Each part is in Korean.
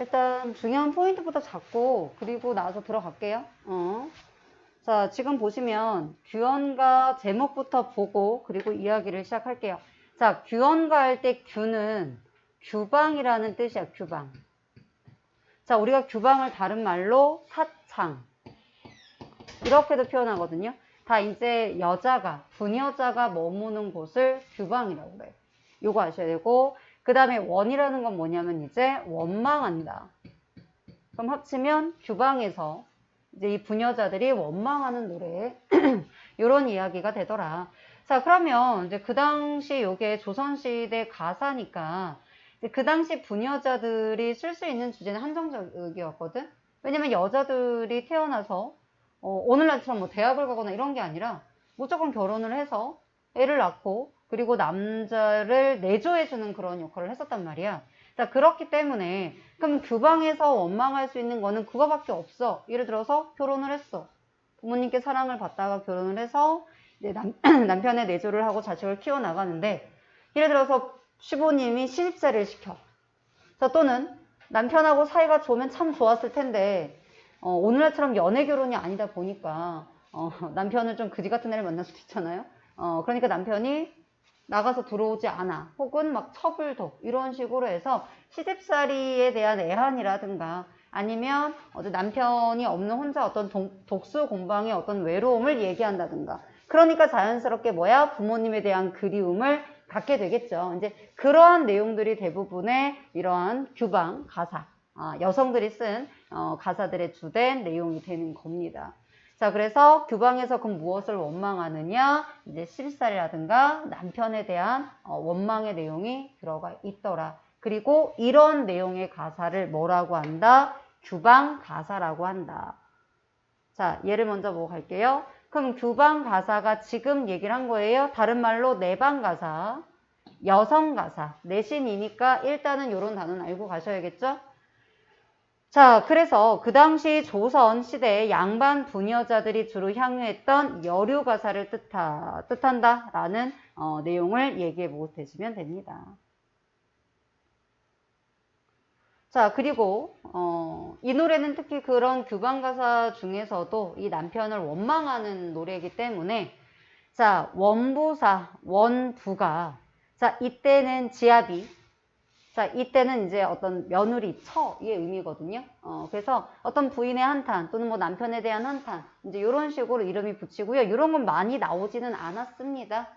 일단 중요한 포인트부터 잡고 그리고 나서 들어갈게요. 자, 지금 보시면 규언과 제목부터 보고 그리고 이야기를 시작할게요. 자, 규언과 할 때 규는 규방이라는 뜻이야, 규방. 자, 우리가 규방을 다른 말로 사창 이렇게도 표현하거든요. 다 이제 여자가, 부녀자가 머무는 곳을 규방이라고 그래요. 요거 아셔야 되고, 그 다음에 원이라는 건 뭐냐면 이제 원망한다. 그럼 합치면 규방에서 이제 이 부녀자들이 원망하는 노래 요런 이야기가 되더라. 자, 그러면 이제 그 당시 요게 조선시대 가사니까 이제 그 당시 부녀자들이 쓸 수 있는 주제는 한정적이었거든. 왜냐면 여자들이 태어나서 오늘날처럼 뭐 대학을 가거나 이런 게 아니라 무조건 결혼을 해서 애를 낳고 그리고 남자를 내조해주는 그런 역할을 했었단 말이야. 자, 그렇기 때문에 그럼 규방에서 원망할 수 있는 거는 그거밖에 없어. 예를 들어서 결혼을 했어. 부모님께 사랑을 받다가 결혼을 해서 이제 남편의 내조를 하고 자식을 키워나가는데 예를 들어서 시부님이 신입사를 시켜. 자, 또는 남편하고 사이가 좋으면 참 좋았을 텐데 오늘날처럼 연애 결혼이 아니다 보니까 남편을 좀 그지 같은 애를 만날 수도 있잖아요. 그러니까 남편이 나가서 들어오지 않아. 혹은 막 첩을 둬. 이런 식으로 해서 시집살이에 대한 애환이라든가 아니면 남편이 없는 혼자 어떤 독수 공방의 어떤 외로움을 얘기한다든가. 그러니까 자연스럽게 뭐야? 부모님에 대한 그리움을 갖게 되겠죠. 이제 그러한 내용들이 대부분의 이러한 규방, 가사, 여성들이 쓴 가사들의 주된 내용이 되는 겁니다. 자, 그래서 규방에서 그럼 무엇을 원망하느냐? 이제 시집살이라든가 남편에 대한 원망의 내용이 들어가 있더라. 그리고 이런 내용의 가사를 뭐라고 한다? 규방 가사라고 한다. 자, 예를 먼저 보고 갈게요. 그럼 규방 가사가 지금 얘기를 한 거예요. 다른 말로 내방 가사, 여성 가사, 내신이니까 일단은 이런 단어는 알고 가셔야겠죠? 자, 그래서 그 당시 조선 시대에 양반 부녀자들이 주로 향유했던 여류 가사를 뜻한다라는 내용을 얘기해 보고 되시면 됩니다. 자, 그리고 이 노래는 특히 그런 규방 가사 중에서도 이 남편을 원망하는 노래이기 때문에 자, 원부사, 원부가 자, 이때는 지아비 자, 이때는 이제 어떤 며느리, 처의 의미거든요. 그래서 어떤 부인의 한탄 또는 뭐 남편에 대한 한탄 이제 이런 식으로 이름이 붙이고요. 이런 건 많이 나오지는 않았습니다.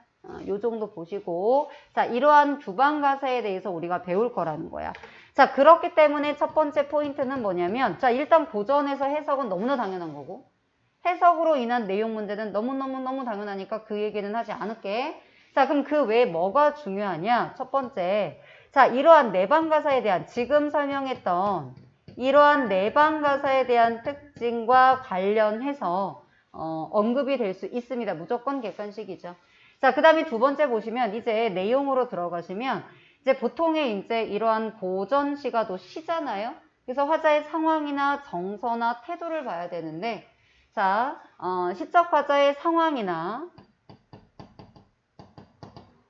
요 정도 보시고 자, 이러한 규방 가사에 대해서 우리가 배울 거라는 거야. 자, 그렇기 때문에 첫 번째 포인트는 뭐냐면 자, 일단 고전에서 해석은 너무나 당연한 거고 해석으로 인한 내용 문제는 너무너무 당연하니까 그 얘기는 하지 않을게. 자, 그럼 그 외에 뭐가 중요하냐? 첫 번째 자, 이러한 내방 가사에 대한 지금 설명했던 이러한 내방 가사에 대한 특징과 관련해서 언급이 될 수 있습니다. 무조건 객관식이죠. 자, 그 다음에 두 번째 보시면 이제 내용으로 들어가시면 이제 보통의 이제 이러한 고전 시가도 시잖아요. 그래서 화자의 상황이나 정서나 태도를 봐야 되는데 자, 시적 화자의 상황이나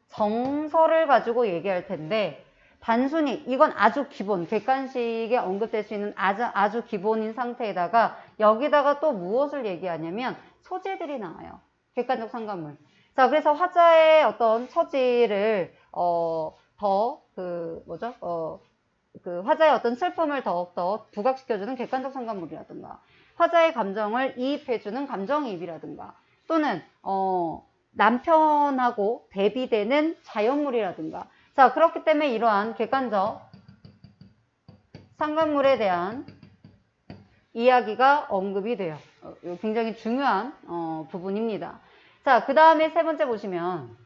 정서를 가지고 얘기할 텐데 단순히 이건 아주 기본 객관식에 언급될 수 있는 아주 기본인 상태에다가 여기다가 또 무엇을 얘기하냐면 소재들이 나와요. 객관적 상관물. 자, 그래서 화자의 어떤 처지를 그 화자의 어떤 슬픔을 더욱더 부각시켜주는 객관적 상관물이라든가 화자의 감정을 이입해주는 감정이입이라든가 또는 남편하고 대비되는 자연물이라든가 자, 그렇기 때문에 이러한 객관적 상관물에 대한 이야기가 언급이 돼요. 굉장히 중요한 부분입니다. 자, 그 다음에 세 번째 보시면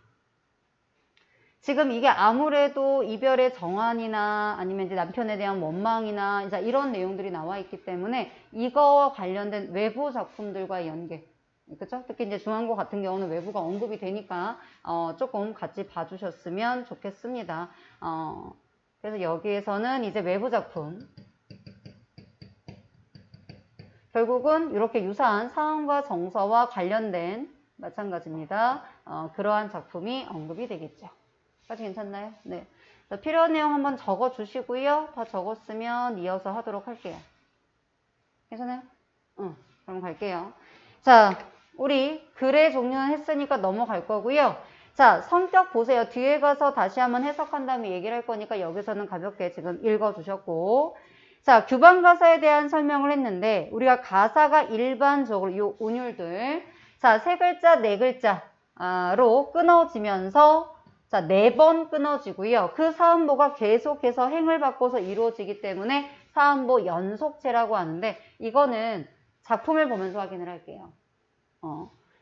지금 이게 아무래도 이별의 정환이나 아니면 이제 남편에 대한 원망이나 이제 이런 내용들이 나와 있기 때문에 이거와 관련된 외부 작품들과의 연계 그쵸? 특히 이제 중앙고 같은 경우는 외부가 언급이 되니까 조금 같이 봐주셨으면 좋겠습니다. 그래서 여기에서는 이제 외부 작품 결국은 이렇게 유사한 상황과 정서와 관련된 마찬가지입니다. 그러한 작품이 언급이 되겠죠. 까지 괜찮나요? 네. 자, 필요한 내용 한번 적어주시고요. 다 적었으면 이어서 하도록 할게요. 괜찮아요? 응, 그럼 갈게요. 자, 우리 글의 종류는 했으니까 넘어갈 거고요. 자, 성격 보세요. 뒤에 가서 다시 한번 해석한 다음에 얘기를 할 거니까 여기서는 가볍게 지금 읽어주셨고. 자, 규방 가사에 대한 설명을 했는데 우리가 가사가 일반적으로 요 운율들 자, 3글자, 4글자로 끊어지면서 자, 4번 끊어지고요. 그 사음보가 계속해서 행을 바꿔서 이루어지기 때문에 사음보 연속체라고 하는데 이거는 작품을 보면서 확인을 할게요.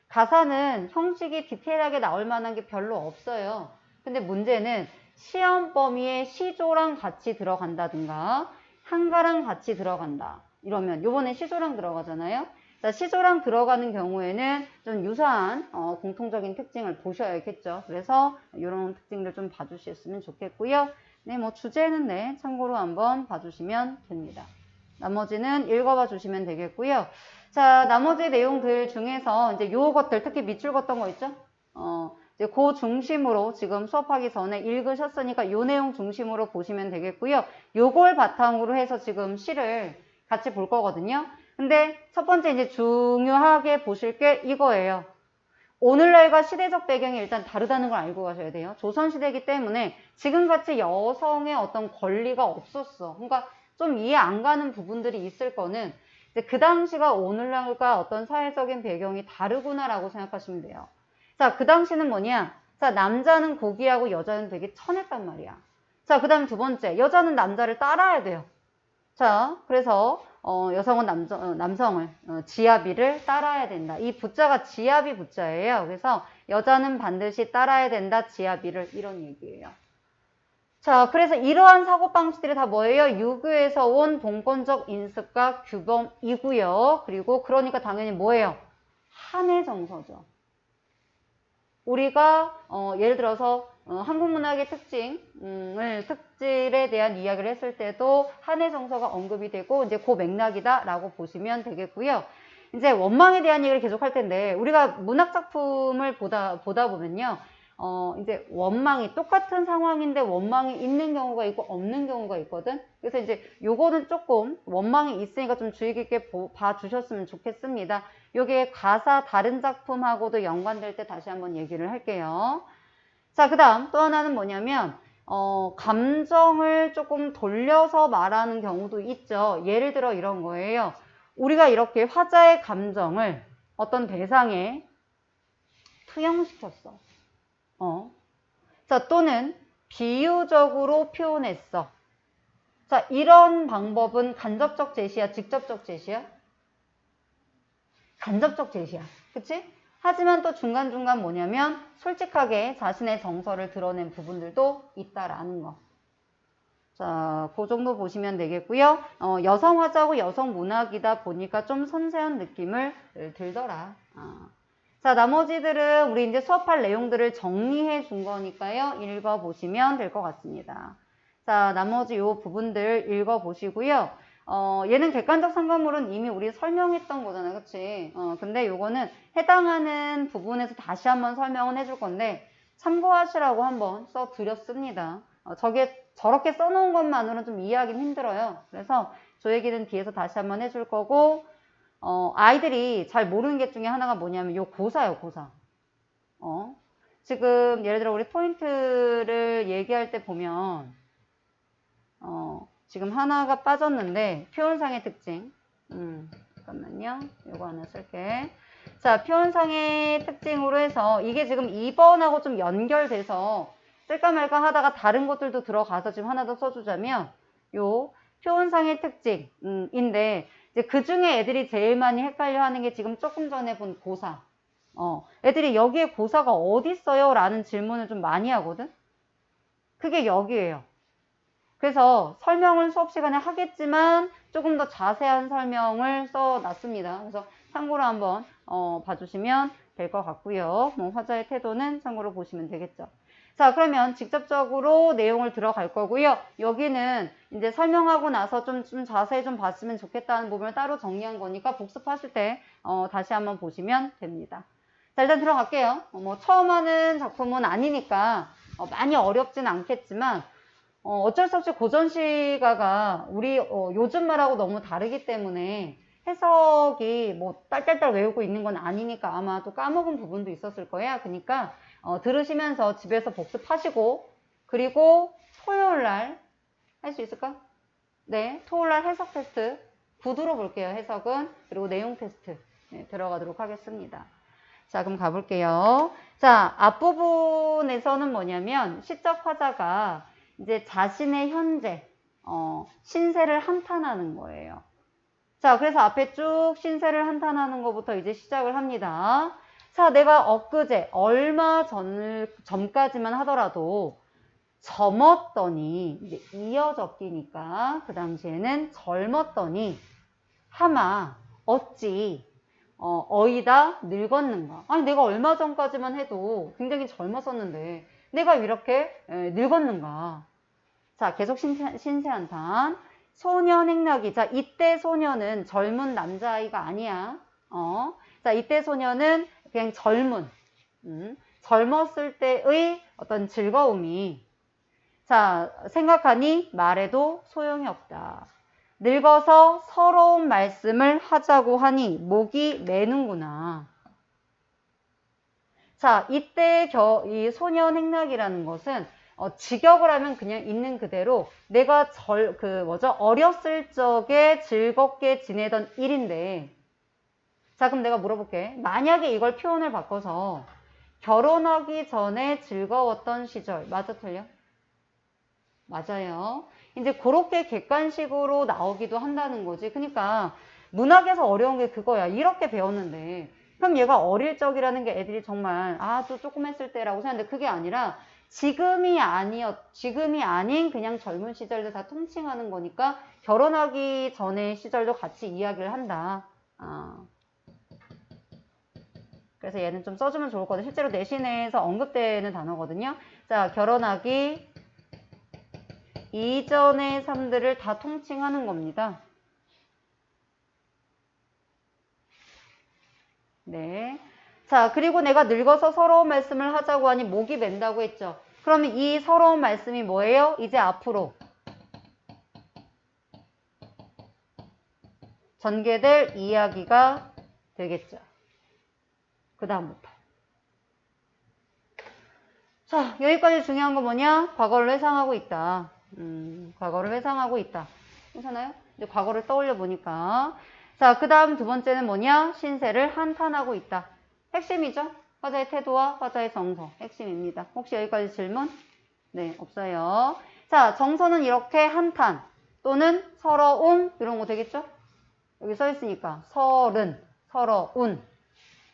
가사는 형식이 디테일하게 나올 만한 게 별로 없어요. 근데 문제는 시험 범위에 시조랑 같이 들어간다든가 한가랑 같이 들어간다. 이러면 요번에 시조랑 들어가잖아요. 자, 시조랑 들어가는 경우에는 좀 유사한 공통적인 특징을 보셔야겠죠. 그래서 이런 특징들 좀 봐주셨으면 좋겠고요. 네, 뭐 주제는 네, 참고로 한번 봐주시면 됩니다. 나머지는 읽어봐 주시면 되겠고요. 자, 나머지 내용들 중에서 이제 요것들 특히 밑줄 걷던 거 있죠? 이제 그 중심으로 지금 수업하기 전에 읽으셨으니까 요 내용 중심으로 보시면 되겠고요. 요걸 바탕으로 해서 지금 시를 같이 볼 거거든요. 근데 첫 번째 이제 중요하게 보실 게 이거예요. 오늘날과 시대적 배경이 일단 다르다는 걸 알고 가셔야 돼요. 조선시대이기 때문에 지금같이 여성의 어떤 권리가 없었어. 그러니까 좀 이해 안 가는 부분들이 있을 거는 이제 그 당시가 오늘날과 어떤 사회적인 배경이 다르구나라고 생각하시면 돼요. 자, 그 당시는 뭐냐? 자, 남자는 고귀하고 여자는 되게 천했단 말이야. 자, 그 다음 두 번째. 여자는 남자를 따라야 돼요. 자, 그래서 여성은 남성을 지아비를 따라야 된다. 이 부자가 지아비 부자예요. 그래서 여자는 반드시 따라야 된다. 지아비를 이런 얘기예요. 자, 그래서 이러한 사고방식들이 다 뭐예요? 유교에서 온 봉건적 인습과 규범이고요. 그리고 그러니까 당연히 뭐예요? 한의 정서죠. 우리가 예를 들어서 한국 문학의 특질에 대한 이야기를 했을 때도 한의 정서가 언급이 되고 이제 그 맥락이다라고 보시면 되겠고요. 이제 원망에 대한 얘기를 계속 할 텐데 우리가 문학 작품을 보다 보면요. 이제 원망이 똑같은 상황인데 원망이 있는 경우가 있고 없는 경우가 있거든. 그래서 이제 요거는 조금 원망이 있으니까 좀 주의 깊게 봐주셨으면 좋겠습니다. 요게 가사 다른 작품하고도 연관될 때 다시 한번 얘기를 할게요. 자, 그 다음 또 하나는 뭐냐면 감정을 조금 돌려서 말하는 경우도 있죠. 예를 들어 이런 거예요. 우리가 이렇게 화자의 감정을 어떤 대상에 투영시켰어. 자, 또는 비유적으로 표현했어. 자, 이런 방법은 간접적 제시야, 직접적 제시야? 간접적 제시야. 그치? 하지만 또 중간중간 뭐냐면 솔직하게 자신의 정서를 드러낸 부분들도 있다라는 거. 자, 그 정도 보시면 되겠고요. 여성 화자고 여성 문학이다 보니까 좀 섬세한 느낌을 들더라. 자, 나머지들은 우리 이제 수업할 내용들을 정리해 준 거니까요. 읽어보시면 될 것 같습니다. 자, 나머지 요 부분들 읽어보시고요. 얘는 객관적 상관물은 이미 우리 설명했던 거잖아요. 그치? 근데 요거는 해당하는 부분에서 다시 한번 설명은 해줄 건데 참고하시라고 한번 써드렸습니다. 저렇게 써놓은 것만으로는 좀 이해하기는 힘들어요. 그래서 저 얘기는 뒤에서 다시 한번 해줄 거고 아이들이 잘 모르는 게 중에 하나가 뭐냐면 요 고사요, 고사. 지금 예를 들어 우리 포인트를 얘기할 때 보면 지금 하나가 빠졌는데 표현상의 특징. 잠깐만요. 요거 하나 쓸게. 자, 표현상의 특징으로 해서 이게 지금 2번하고 좀 연결돼서 쓸까 말까 하다가 다른 것들도 들어가서 지금 하나 더 써주자면 요 표현상의 특징인데 이제 그 중에 애들이 제일 많이 헷갈려 하는 게 지금 조금 전에 본 고사. 애들이 여기에 고사가 어디 있어요? 라는 질문을 좀 많이 하거든. 그게 여기에요. 그래서 설명을 수업 시간에 하겠지만 조금 더 자세한 설명을 써놨습니다. 그래서 참고로 한번 봐주시면 될 것 같고요. 뭐 화자의 태도는 참고로 보시면 되겠죠. 자, 그러면 직접적으로 내용을 들어갈 거고요. 여기는 이제 설명하고 나서 좀 자세히 좀 봤으면 좋겠다는 부분을 따로 정리한 거니까 복습하실 때 다시 한번 보시면 됩니다. 자, 일단 들어갈게요. 뭐 처음 하는 작품은 아니니까 많이 어렵진 않겠지만 어쩔 수 없이 고전시가가 우리 요즘 말하고 너무 다르기 때문에 해석이 뭐 딸딸딸 외우고 있는 건 아니니까 아마 또 까먹은 부분도 있었을 거예요. 그러니까 들으시면서 집에서 복습하시고 그리고 토요일날 할 수 있을까? 네, 토요일날 해석 테스트 구두로 볼게요. 해석은. 그리고 내용 테스트 네, 들어가도록 하겠습니다. 자, 그럼 가볼게요. 자, 앞부분에서는 뭐냐면 시적 화자가 이제 자신의 현재 신세를 한탄하는 거예요. 자, 그래서 앞에 쭉 신세를 한탄하는 것부터 이제 시작을 합니다. 자, 내가 엊그제 얼마 전까지만 하더라도 젊었더니 이제 이어적기니까 그 당시에는 젊었더니 하마 어찌 어이다 늙었는가. 아니 내가 얼마 전까지만 해도 굉장히 젊었었는데 내가 이렇게 늙었는가. 자, 계속 신세 한탄. 소년 행락이. 자, 이때 소년은 젊은 남자아이가 아니야. 자, 이때 소년은 그냥 젊었을 때의 어떤 즐거움이. 자, 생각하니 말해도 소용이 없다. 늙어서 서러운 말씀을 하자고 하니 목이 메는구나. 자, 이때 이 소년 행락이라는 것은 직역을 하면 그냥 있는 그대로 내가 어렸을 적에 즐겁게 지내던 일인데, 자, 그럼 내가 물어볼게. 만약에 이걸 표현을 바꿔서 결혼하기 전에 즐거웠던 시절, 맞아 틀려? 맞아요. 이제 그렇게 객관식으로 나오기도 한다는 거지. 그러니까 문학에서 어려운 게 그거야. 이렇게 배웠는데 그럼 얘가 어릴 적이라는 게 애들이 정말 또 조금 했을 때라고 생각하는데 그게 아니라 지금이 아닌 그냥 젊은 시절도 다 통칭하는 거니까 결혼하기 전의 시절도 같이 이야기를 한다. 그래서 얘는 좀 써주면 좋을 거거든. 실제로 내신에서 언급되는 단어거든요. 자, 결혼하기 이전의 삶들을 다 통칭하는 겁니다. 네. 자, 그리고 내가 늙어서 서러운 말씀을 하자고 하니 목이 맨다고 했죠. 그러면 이 서러운 말씀이 뭐예요? 이제 앞으로 전개될 이야기가 되겠죠. 그 다음부터. 자, 여기까지 중요한 거 뭐냐? 과거를 회상하고 있다. 과거를 회상하고 있다. 괜찮아요? 이제 과거를 떠올려 보니까. 자, 그 다음 두 번째는 뭐냐? 신세를 한탄하고 있다. 핵심이죠? 화자의 태도와 화자의 정서. 핵심입니다. 혹시 여기까지 질문? 네, 없어요. 자, 정서는 이렇게 한탄 또는 서러움 이런 거 되겠죠? 여기 써 있으니까 서른, 서러운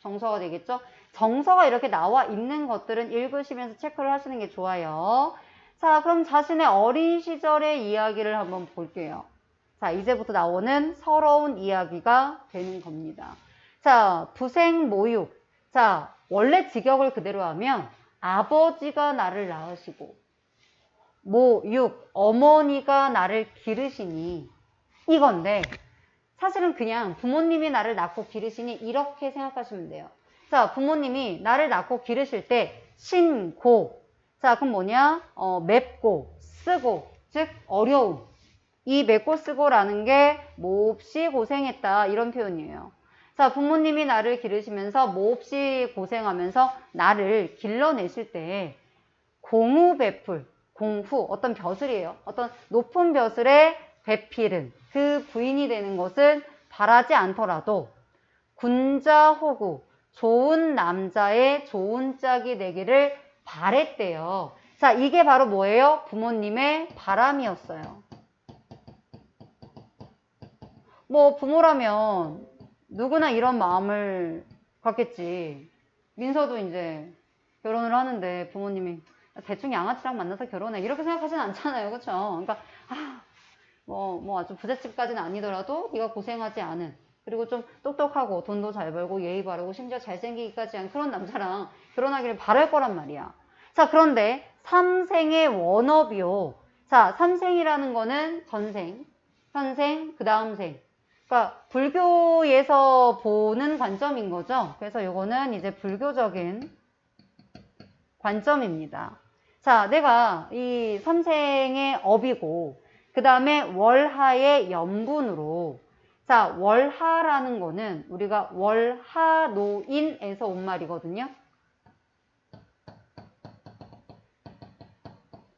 정서가 되겠죠? 정서가 이렇게 나와 있는 것들은 읽으시면서 체크를 하시는 게 좋아요. 자, 그럼 자신의 어린 시절의 이야기를 한번 볼게요. 자, 이제부터 나오는 서러운 이야기가 되는 겁니다. 자, 부생 모육. 자, 원래 직역을 그대로 하면 아버지가 나를 낳으시고 모육, 어머니가 나를 기르시니 이건데 사실은 그냥 부모님이 나를 낳고 기르시니 이렇게 생각하시면 돼요. 자, 부모님이 나를 낳고 기르실 때 신고. 자, 그럼 뭐냐? 맵고 쓰고 즉 어려움. 이 맵고 쓰고라는 게 몹시 고생했다 이런 표현이에요. 자, 부모님이 나를 기르시면서 몹시 고생하면서 나를 길러내실 때 공우배풀, 공후 어떤 벼슬이에요. 어떤 높은 벼슬에 배필은 그 부인이 되는 것은 바라지 않더라도 군자호구 좋은 남자의 좋은 짝이 되기를 바랬대요. 자, 이게 바로 뭐예요? 부모님의 바람이었어요. 뭐 부모라면 누구나 이런 마음을 갖겠지. 민서도 이제 결혼을 하는데 부모님이 대충 양아치랑 만나서 결혼해 이렇게 생각하진 않잖아요. 그렇죠? 그러니까 뭐 아주 부잣집까지는 아니더라도 네가 고생하지 않은 그리고 좀 똑똑하고 돈도 잘 벌고 예의 바르고 심지어 잘생기기까지 한 그런 남자랑 결혼하기를 바랄 거란 말이야. 자, 그런데 삼생의 원업이요. 자, 삼생이라는 거는 전생, 현생, 그 다음 생. 그러니까 불교에서 보는 관점인 거죠. 그래서 이거는 이제 불교적인 관점입니다. 자, 내가 이 선생의 업이고, 그 다음에 월하의 연분으로, 자, 월하라는 거는 우리가 월하노인에서 온 말이거든요.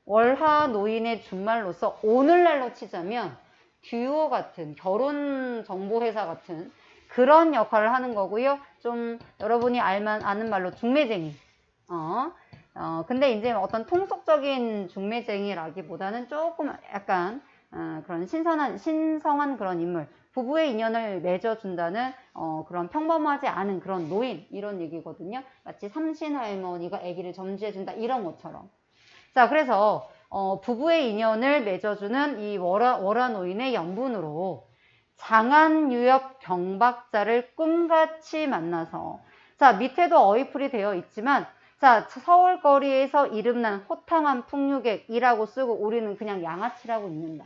월하노인의 준말로서 오늘날로 치자면 듀오 같은 결혼 정보회사 같은 그런 역할을 하는 거고요. 좀 여러분이 아는 말로 중매쟁이. 근데 이제 어떤 통속적인 중매쟁이라기보다는 조금 약간 그런 신성한 그런 인물, 부부의 인연을 맺어준다는 그런 평범하지 않은 그런 노인 이런 얘기거든요. 마치 삼신 할머니가 아기를 점지해준다 이런 것처럼. 자, 그래서 부부의 인연을 맺어주는 이 월화노인의 연분으로 장안유역 경박자를 꿈같이 만나서, 자, 밑에도 어휘풀이 되어 있지만, 자, 서울거리에서 이름난 호탕한 풍류객이라고 쓰고 우리는 그냥 양아치라고 읽는다.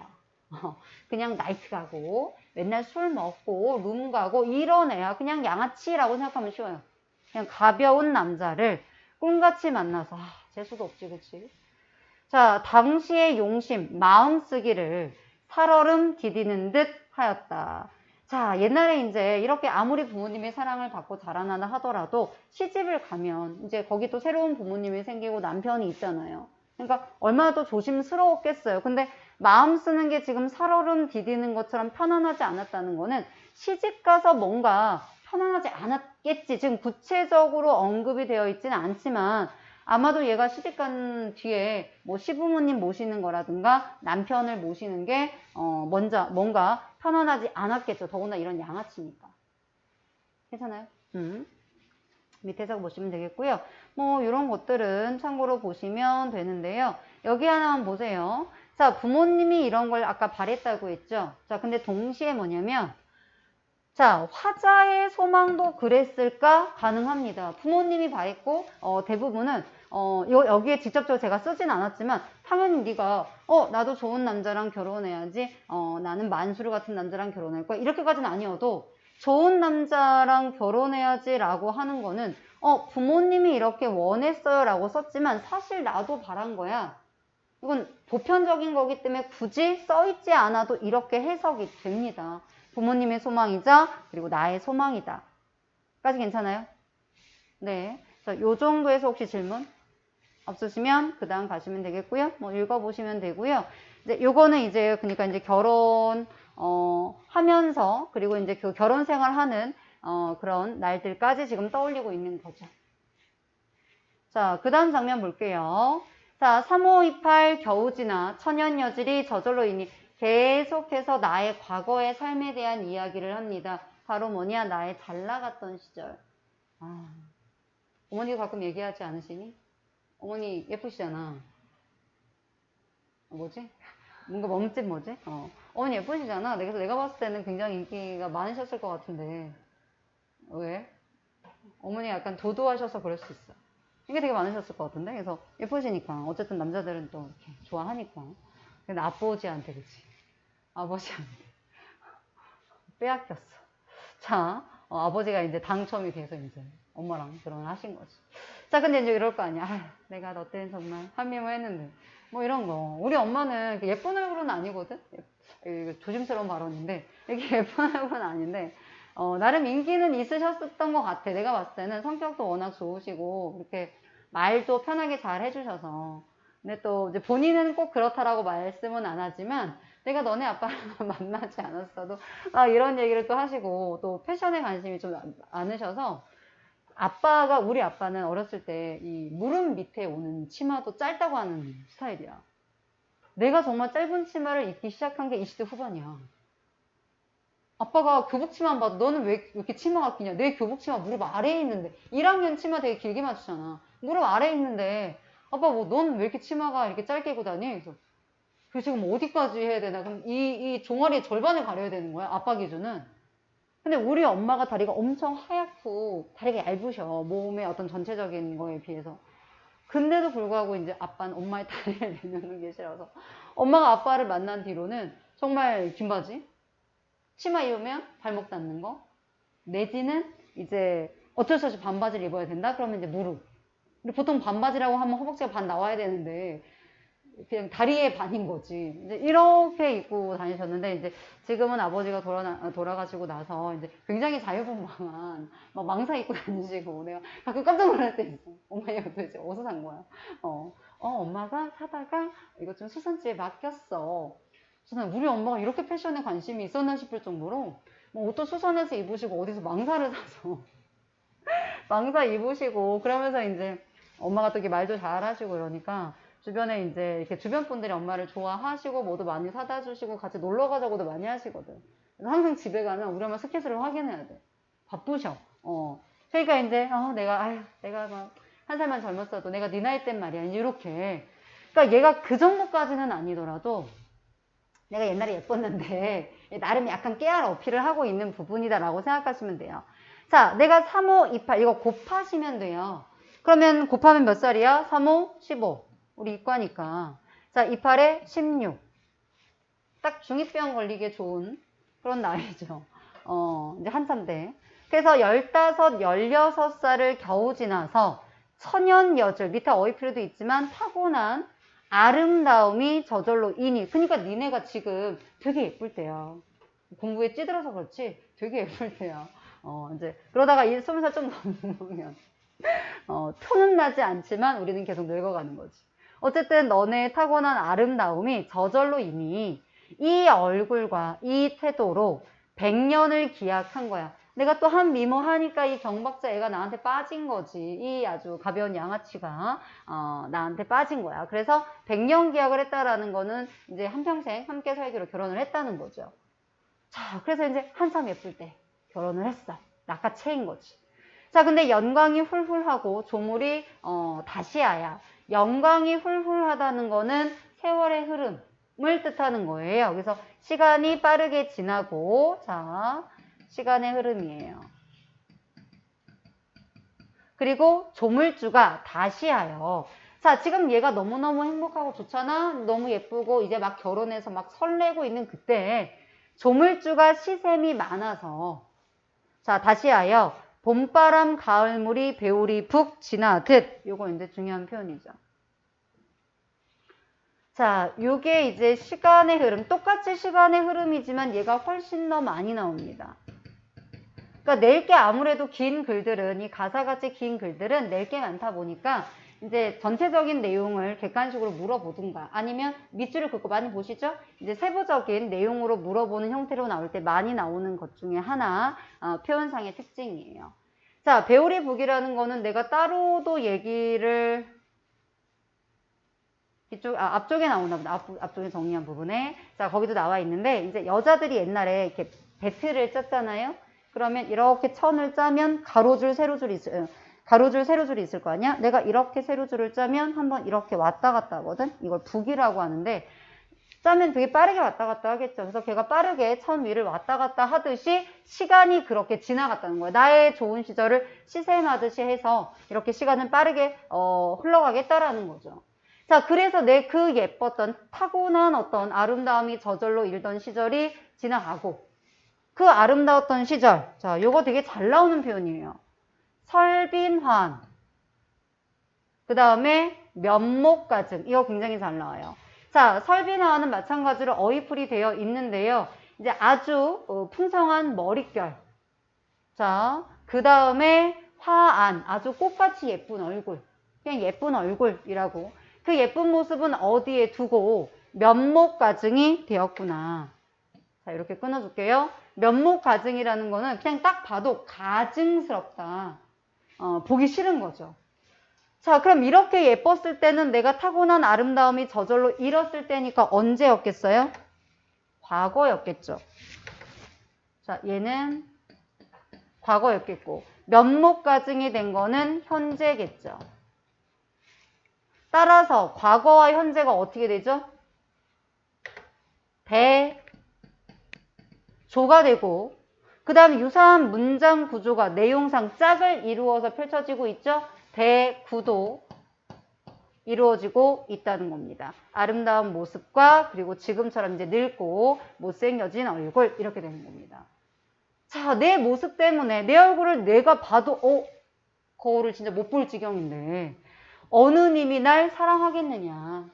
그냥 나이트 가고 맨날 술 먹고 룸 가고 이런 애야. 그냥 양아치라고 생각하면 쉬워요. 그냥 가벼운 남자를 꿈같이 만나서 재수도 없지, 그치? 자, 당시의 용심, 마음쓰기를 살얼음 디디는 듯 하였다. 자, 옛날에 이제 이렇게 아무리 부모님의 사랑을 받고 자라나다 하더라도 시집을 가면 이제 거기 또 새로운 부모님이 생기고 남편이 있잖아요. 그러니까 얼마나 더 조심스러웠겠어요. 근데 마음 쓰는 게 지금 살얼음 디디는 것처럼 편안하지 않았다는 거는 시집 가서 뭔가 편안하지 않았겠지. 지금 구체적으로 언급이 되어 있지는 않지만 아마도 얘가 시집간 뒤에 뭐 시부모님 모시는 거라든가 남편을 모시는 게 먼저 뭔가 편안하지 않았겠죠. 더구나 이런 양아치니까. 괜찮아요? 밑에서 보시면 되겠고요. 뭐 이런 것들은 참고로 보시면 되는데요. 여기 하나만 보세요. 자, 부모님이 이런 걸 아까 바랬다고 했죠. 자, 근데 동시에 뭐냐면 자, 화자의 소망도 그랬을까? 가능합니다. 부모님이 바랬고 대부분은 여기에 직접적으로 제가 쓰진 않았지만 당연히 네가 나도 좋은 남자랑 결혼해야지 나는 만수르 같은 남자랑 결혼할 거야 이렇게까지는 아니어도 좋은 남자랑 결혼해야지 라고 하는 거는 부모님이 이렇게 원했어요 라고 썼지만 사실 나도 바란 거야. 이건 보편적인 거기 때문에 굳이 써있지 않아도 이렇게 해석이 됩니다. 부모님의 소망이자 그리고 나의 소망이다. 까지 괜찮아요? 네. 요 정도에서 혹시 질문 없으시면 그 다음 가시면 되겠고요. 뭐 읽어보시면 되고요. 이제 요거는 이제 그러니까 이제 결혼 하면서 그리고 이제 그 결혼 생활하는 그런 날들까지 지금 떠올리고 있는 거죠. 자, 그 다음 장면 볼게요. 자, 3528 겨우 지나 천연여질이 저절로 이니 계속해서 나의 과거의 삶에 대한 이야기를 합니다. 바로 뭐냐? 나의 잘 나갔던 시절. 어머니가 가끔 얘기하지 않으시니? 어머니 예쁘시잖아. 뭐지? 뭔가 멈칫 뭐지? 어머니 예쁘시잖아. 그래서 내가 봤을 때는 굉장히 인기가 많으셨을 것 같은데. 왜? 어머니가 약간 도도하셔서 그럴 수 있어. 이게 되게 많으셨을 것 같은데. 그래서 예쁘시니까. 어쨌든 남자들은 또 이렇게 좋아하니까. 근데 아버지한테 그치? 아버지한테. 빼앗겼어. 자, 아버지가 이제 당첨이 돼서 이제 엄마랑 결혼을 하신 거지. 자, 근데 이제 이럴 거 아니야. 내가 너 때는 정말 한미모 했는데. 뭐 이런 거. 우리 엄마는 예쁜 얼굴은 아니거든? 이거 조심스러운 발언인데. 이게 예쁜 얼굴은 아닌데. 나름 인기는 있으셨던 것 같아. 내가 봤을 때는 성격도 워낙 좋으시고, 이렇게 말도 편하게 잘 해주셔서. 근데 또 이제 본인은 꼭 그렇다라고 말씀은 안 하지만, 내가 너네 아빠랑 만나지 않았어도, 이런 얘기를 또 하시고, 또 패션에 관심이 좀 많으셔서, 우리 아빠는 어렸을 때 이 무릎 밑에 오는 치마도 짧다고 하는 스타일이야. 내가 정말 짧은 치마를 입기 시작한 게 20대 후반이야. 아빠가 교복 치마만 봐도 너는 왜 이렇게 치마가 기냐? 내 교복 치마 무릎 아래에 있는데 1학년 치마 되게 길게 맞추잖아. 무릎 아래에 있는데 아빠 뭐 넌 왜 이렇게 치마가 이렇게 짧게 입고 다니? 그래서 그 지금 어디까지 해야 되나? 그럼 이 종아리의 절반을 가려야 되는 거야. 아빠 기준은. 근데 우리 엄마가 다리가 엄청 하얗고 다리가 얇으셔. 몸의 어떤 전체적인 거에 비해서. 근데도 불구하고 이제 아빠는 엄마의 다리를 내놓는 게 싫어서 엄마가 아빠를 만난 뒤로는 정말 긴 바지, 치마 입으면 발목 닿는 거, 내지는 이제 어쩔 수 없이 반바지를 입어야 된다? 그러면 이제 무릎. 근데 보통 반바지라고 하면 허벅지가 반 나와야 되는데 그냥 다리의 반인 거지. 이제 이렇게 입고 다니셨는데 이제 지금은 아버지가 돌아가시고 나서 이제 굉장히 자유분방한 막 망사 입고 다니시고 내가 가끔 깜짝 놀랄 때 있어. 엄마 이거 도대체 어디서 산 거야? 엄마가 사다가 이거 좀 수선집에 맡겼어. 그래서 우리 엄마가 이렇게 패션에 관심이 있었나 싶을 정도로 뭐 옷도 수선해서 입으시고 어디서 망사를 사서 망사 입으시고 그러면서 이제 엄마가 또 이렇게 말도 잘 하시고 이러니까 주변에 이제 이렇게 주변 분들이 엄마를 좋아하시고 뭐도 많이 사다 주시고 같이 놀러 가자고도 많이 하시거든. 그래서 항상 집에 가면 우리 엄마 스케줄을 확인해야 돼. 바쁘셔. 그러니까 이제 내가 막 한 살만 젊었어도 내가 네 나이 땐 말이야. 이렇게. 그러니까 얘가 그 정도까지는 아니더라도 내가 옛날에 예뻤는데 나름 약간 깨알 어필을 하고 있는 부분이다라고 생각하시면 돼요. 자, 내가 3, 5, 2, 8 이거 곱하시면 돼요. 그러면 곱하면 몇 살이야? 3, 5, 15. 우리 이과니까. 자, 2, 8에 16. 딱 중2병 걸리게 좋은 그런 나이죠. 이제 한참 돼. 그래서 15, 16살을 겨우 지나서 천연여줄, 밑에 어휘필요도 있지만 타고난 아름다움이 저절로 이니. 그러니까 니네가 지금 되게 예쁠 때야. 공부에 찌들어서 그렇지 되게 예쁠 때야. 이제 그러다가 20살 좀 넘으면 표는 나지 않지만 우리는 계속 늙어가는 거지. 어쨌든 너네 타고난 아름다움이 저절로 이미 이 얼굴과 이 태도로 100년을 기약한 거야. 내가 또 한 미모 하니까 이 경박자 애가 나한테 빠진 거지. 이 아주 가벼운 양아치가 나한테 빠진 거야. 그래서 100년 기약을 했다라는 거는 이제 한평생 함께 살기로 결혼을 했다는 거죠. 자, 그래서 이제 한참 예쁠 때 결혼을 했어. 낚아채인 거지. 자, 근데 연광이 훌훌하고 조물이 다시아야. 영광이 훌훌하다는 거는 세월의 흐름을 뜻하는 거예요. 그래서 시간이 빠르게 지나고, 자, 시간의 흐름이에요. 그리고 조물주가 다시아요. 자, 지금 얘가 너무너무 행복하고 좋잖아? 너무 예쁘고 이제 막 결혼해서 막 설레고 있는 그때 조물주가 시샘이 많아서 자, 다시아요. 봄바람 가을물이 배울이 푹 지나듯 요거 이제 중요한 표현이죠. 자, 요게 이제 시간의 흐름, 똑같이 시간의 흐름이지만 얘가 훨씬 더 많이 나옵니다. 그러니까 낼 게 아무래도 긴 글들은 이 가사같이 긴 글들은 낼 게 많다 보니까 이제 전체적인 내용을 객관식으로 물어보든가 아니면 밑줄을 긋고 많이 보시죠? 이제 세부적인 내용으로 물어보는 형태로 나올 때 많이 나오는 것 중에 하나 표현상의 특징이에요. 자, 배우리 북이라는 거는 내가 따로도 얘기를 앞쪽에 나오나 보다. 앞쪽에 정리한 부분에. 자, 거기도 나와 있는데 이제 여자들이 옛날에 이렇게 배트를 짰잖아요. 그러면 이렇게 천을 짜면 가로줄, 세로줄이 있을 거 아니야? 내가 이렇게 세로줄을 짜면 한번 이렇게 왔다 갔다 하거든? 이걸 북이라고 하는데 짜면 되게 빠르게 왔다 갔다 하겠죠. 그래서 걔가 빠르게 천 위를 왔다 갔다 하듯이 시간이 그렇게 지나갔다는 거야. 나의 좋은 시절을 시샘하듯이 해서 이렇게 시간은 빠르게 흘러가겠다라는 거죠. 자, 그래서 내 그 예뻤던 타고난 어떤 아름다움이 저절로 일던 시절이 지나가고 그 아름다웠던 시절, 자, 요거 되게 잘 나오는 표현이에요. 설빈환, 그 다음에 면목가증, 이거 굉장히 잘 나와요. 자, 설빈환은 마찬가지로 어휘풀이 되어 있는데요. 이제 아주 풍성한 머릿결, 자, 그 다음에 화안, 아주 꽃같이 예쁜 얼굴, 그냥 예쁜 얼굴이라고. 그 예쁜 모습은 어디에 두고 면목가증이 되었구나. 자, 이렇게 끊어줄게요. 면목가증이라는 거는 그냥 딱 봐도 가증스럽다. 보기 싫은 거죠. 자, 그럼 이렇게 예뻤을 때는 내가 타고난 아름다움이 저절로 잃었을 때니까 언제였겠어요? 과거였겠죠. 자, 얘는 과거였겠고 면목가증이 된 거는 현재겠죠. 따라서 과거와 현재가 어떻게 되죠? 조가 되고 그 다음에 유사한 문장 구조가 내용상 짝을 이루어서 펼쳐지고 있죠. 대구도 이루어지고 있다는 겁니다. 아름다운 모습과 그리고 지금처럼 이제 늙고 못생겨진 얼굴 이렇게 되는 겁니다. 자, 내 모습 때문에 내 얼굴을 내가 봐도 거울을 진짜 못 볼 지경인데 어느 님이 날 사랑하겠느냐.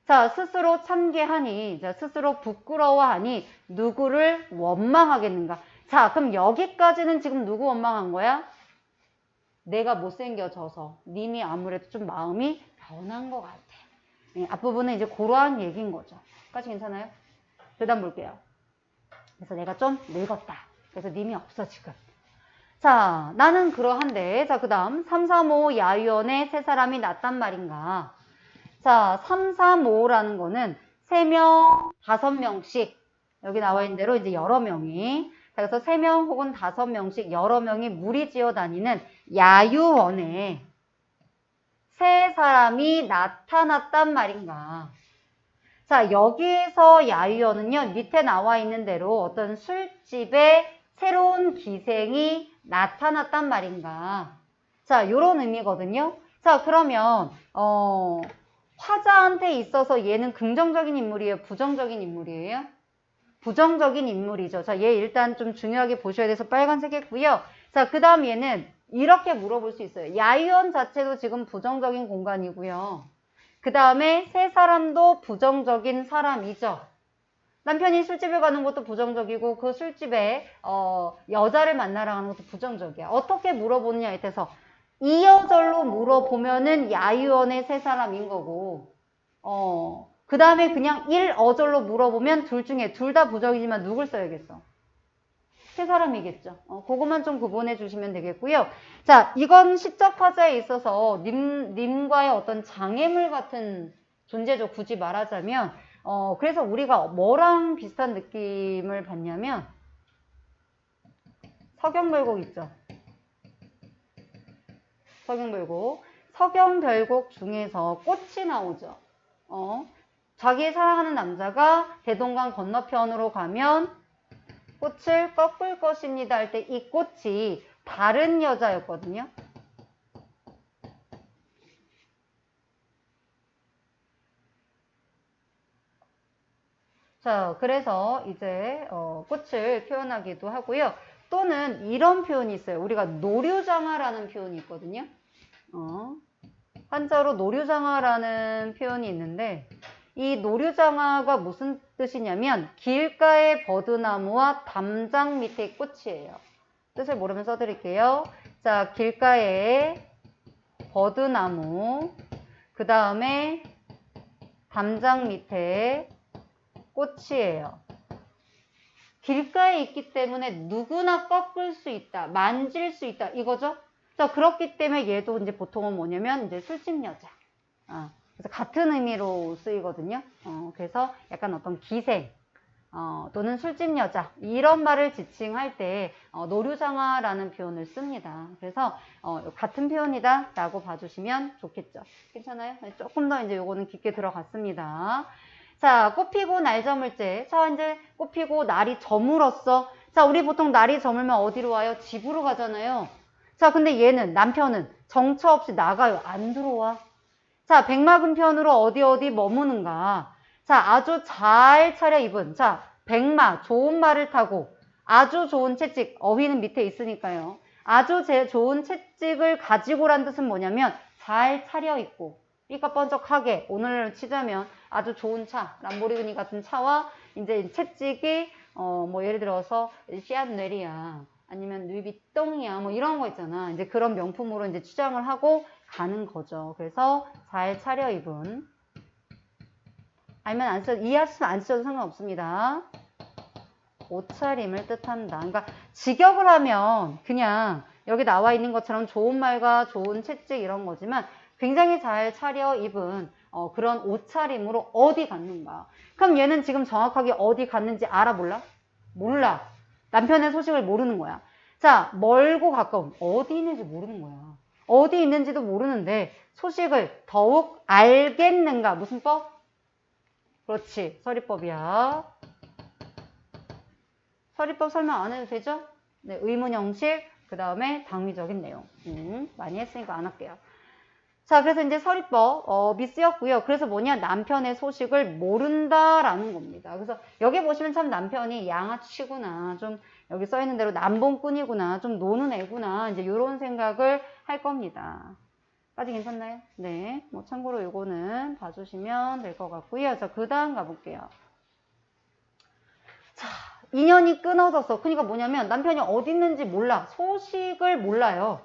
자, 스스로 참게하니, 자, 스스로 부끄러워하니 누구를 원망하겠는가. 자, 그럼 여기까지는 지금 누구 원망한 거야? 내가 못생겨져서 님이 아무래도 좀 마음이 변한 것 같아. 네, 앞부분은 이제 그러한 얘기인 거죠. 까지 괜찮아요? 대답 볼게요. 그래서 내가 좀 늙었다. 그래서 님이 없어 지금. 자, 나는 그러한데. 자, 그 다음 3, 3, 5 야유원에 세 사람이 났단 말인가. 자, 3, 3, 5라는 거는 3명, 5명씩 여기 나와 있는 대로 이제 여러 명이, 자, 그래서 3명 혹은 5명씩 여러 명이 무리지어 다니는 야유원에 세 사람이 나타났단 말인가. 자, 여기에서 야유원은요, 밑에 나와 있는 대로 어떤 술집에 새로운 기생이 나타났단 말인가. 자, 요런 의미거든요. 자, 그러면 화자한테 있어서 얘는 긍정적인 인물이에요? 부정적인 인물이에요? 부정적인 인물이죠. 자, 얘 일단 좀 중요하게 보셔야 돼서 빨간색 했고요. 자, 그 다음 얘는 이렇게 물어볼 수 있어요. 야유원 자체도 지금 부정적인 공간이고요. 그 다음에 세 사람도 부정적인 사람이죠. 남편이 술집에 가는 것도 부정적이고 그 술집에 여자를 만나러 가는 것도 부정적이야. 어떻게 물어보느냐에 대해서 이어절로 물어보면은 야유원의 세 사람인 거고 그 다음에 그냥 1어절로 물어보면 둘 중에 둘 다 부정이지만 누굴 써야겠어? 세 사람이겠죠. 그것만 좀 구분해 주시면 되겠고요. 자, 이건 시적 화자에 있어서 님과의 어떤 장애물 같은 존재죠. 굳이 말하자면 그래서 우리가 뭐랑 비슷한 느낌을 받냐면 서경별곡 있죠. 서경별곡. 서경별곡 중에서 꽃이 나오죠. 자기 사랑하는 남자가 대동강 건너편으로 가면 꽃을 꺾을 것입니다 할 때 이 꽃이 다른 여자였거든요. 자, 그래서 이제 꽃을 표현하기도 하고요. 또는 이런 표현이 있어요. 우리가 노류장화라는 표현이 있거든요. 한자로 노류장화라는 표현이 있는데 이 노류장화가 무슨 뜻이냐면 길가의 버드나무와 담장 밑의 꽃이에요. 뜻을 모르면 써드릴게요. 자, 길가에 버드나무, 그 다음에 담장 밑에 꽃이에요. 길가에 있기 때문에 누구나 꺾을 수 있다, 만질 수 있다, 이거죠? 자, 그렇기 때문에 얘도 이제 보통은 뭐냐면 이제 술집 여자. 그래서 같은 의미로 쓰이거든요. 그래서 약간 어떤 기생, 또는 술집 여자 이런 말을 지칭할 때 노류장화라는 표현을 씁니다. 그래서 같은 표현이다 라고 봐주시면 좋겠죠. 괜찮아요? 조금 더 이제 요거는 깊게 들어갔습니다. 자, 꽃피고 날 저물째. 자, 이제 꽃피고 날이 저물었어. 자, 우리 보통 날이 저물면 어디로 와요? 집으로 가잖아요. 자, 근데 얘는 남편은 정처 없이 나가요. 안 들어와. 자, 백마금 편으로 어디 머무는가. 자, 아주 잘 차려입은. 자, 백마, 좋은 말을 타고 아주 좋은 채찍, 어휘는 밑에 있으니까요. 아주 좋은 채찍을 가지고란 뜻은 뭐냐면 잘 차려입고 삐까뻔쩍하게 오늘 치자면 아주 좋은 차, 람보르기니 같은 차와 이제 채찍이 뭐 예를 들어서 시안뇌리야 아니면 루이비통이야 뭐 이런 거 있잖아. 이제 그런 명품으로 이제 취장을 하고 가는 거죠. 그래서 잘 차려입은. 아니면 안 써, 이해하시면 안 쓰셔도 상관없습니다. 옷차림을 뜻한다. 그러니까 직역을 하면 그냥 여기 나와 있는 것처럼 좋은 말과 좋은 채찍 이런 거지만 굉장히 잘 차려입은 그런 옷차림으로 어디 갔는가. 그럼 얘는 지금 정확하게 어디 갔는지 알아 몰라? 몰라. 남편의 소식을 모르는 거야. 자, 멀고 가까운 어디 있는지 모르는 거야. 어디 있는지도 모르는데 소식을 더욱 알겠는가. 무슨 법? 그렇지. 서리법이야. 서리법 설명 안 해도 되죠? 네, 의문 형식, 그 다음에 당위적인 내용. 많이 했으니까 안 할게요. 자, 그래서 이제 서리법이 쓰였고요. 그래서 뭐냐? 남편의 소식을 모른다라는 겁니다. 그래서 여기 보시면 참 남편이 양아치구나. 좀 여기 써 있는 대로 남봉꾼이구나. 좀 노는 애구나. 이제 이런 생각을 할 겁니다. 까지 괜찮나요? 네. 뭐 참고로 요거는 봐주시면 될 것 같고요. 자, 그 다음 가볼게요. 자, 인연이 끊어졌어. 그러니까 뭐냐면 남편이 어디 있는지 몰라. 소식을 몰라요.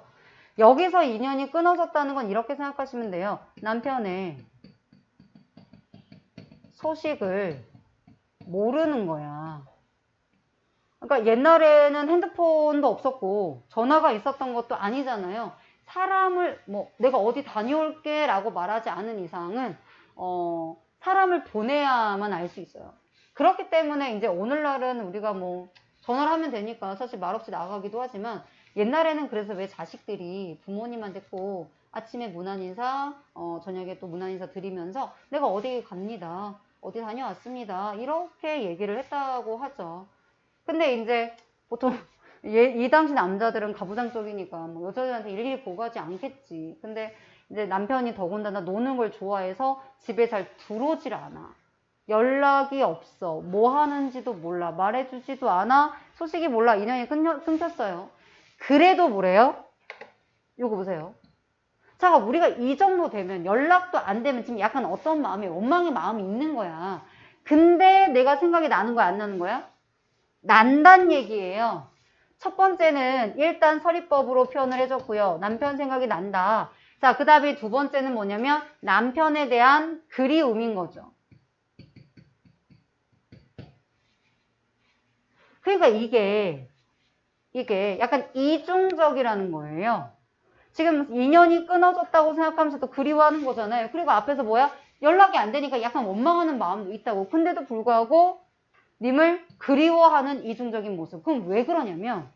여기서 인연이 끊어졌다는 건 이렇게 생각하시면 돼요. 남편의 소식을 모르는 거야. 그러니까 옛날에는 핸드폰도 없었고 전화가 있었던 것도 아니잖아요. 사람을 뭐 내가 어디 다녀올게 라고 말하지 않은 이상은 사람을 보내야만 알 수 있어요. 그렇기 때문에 이제 오늘날은 우리가 뭐 전화를 하면 되니까 사실 말없이 나가기도 하지만 옛날에는 그래서 왜 자식들이 부모님한테 꼭 아침에 문안 인사, 저녁에 또 문안 인사 드리면서 내가 어디 갑니다. 어디 다녀왔습니다. 이렇게 얘기를 했다고 하죠. 근데 이제 보통 이 당시 남자들은 가부장적이니까 뭐 여자들한테 일일이 보고하지 않겠지. 근데 이제 남편이 더군다나 노는 걸 좋아해서 집에 잘 들어오질 않아. 연락이 없어. 뭐 하는지도 몰라. 말해주지도 않아. 소식이 몰라. 인연이 끊겼어요. 그래도 뭐래요? 요거 보세요. 자, 우리가 이 정도 되면 연락도 안 되면 지금 약간 어떤 마음이 원망의 마음이 있는 거야. 근데 내가 생각이 나는 거야, 안 나는 거야? 난단 얘기예요. 첫 번째는 일단 서리법으로 표현을 해줬고요. 남편 생각이 난다. 자, 그 다음에 두 번째는 뭐냐면 남편에 대한 그리움인 거죠. 그러니까 이게 약간 이중적이라는 거예요. 지금 인연이 끊어졌다고 생각하면서도 그리워하는 거잖아요. 그리고 앞에서 뭐야? 연락이 안 되니까 약간 원망하는 마음도 있다고. 근데도 불구하고 님을 그리워하는 이중적인 모습. 그럼 왜 그러냐면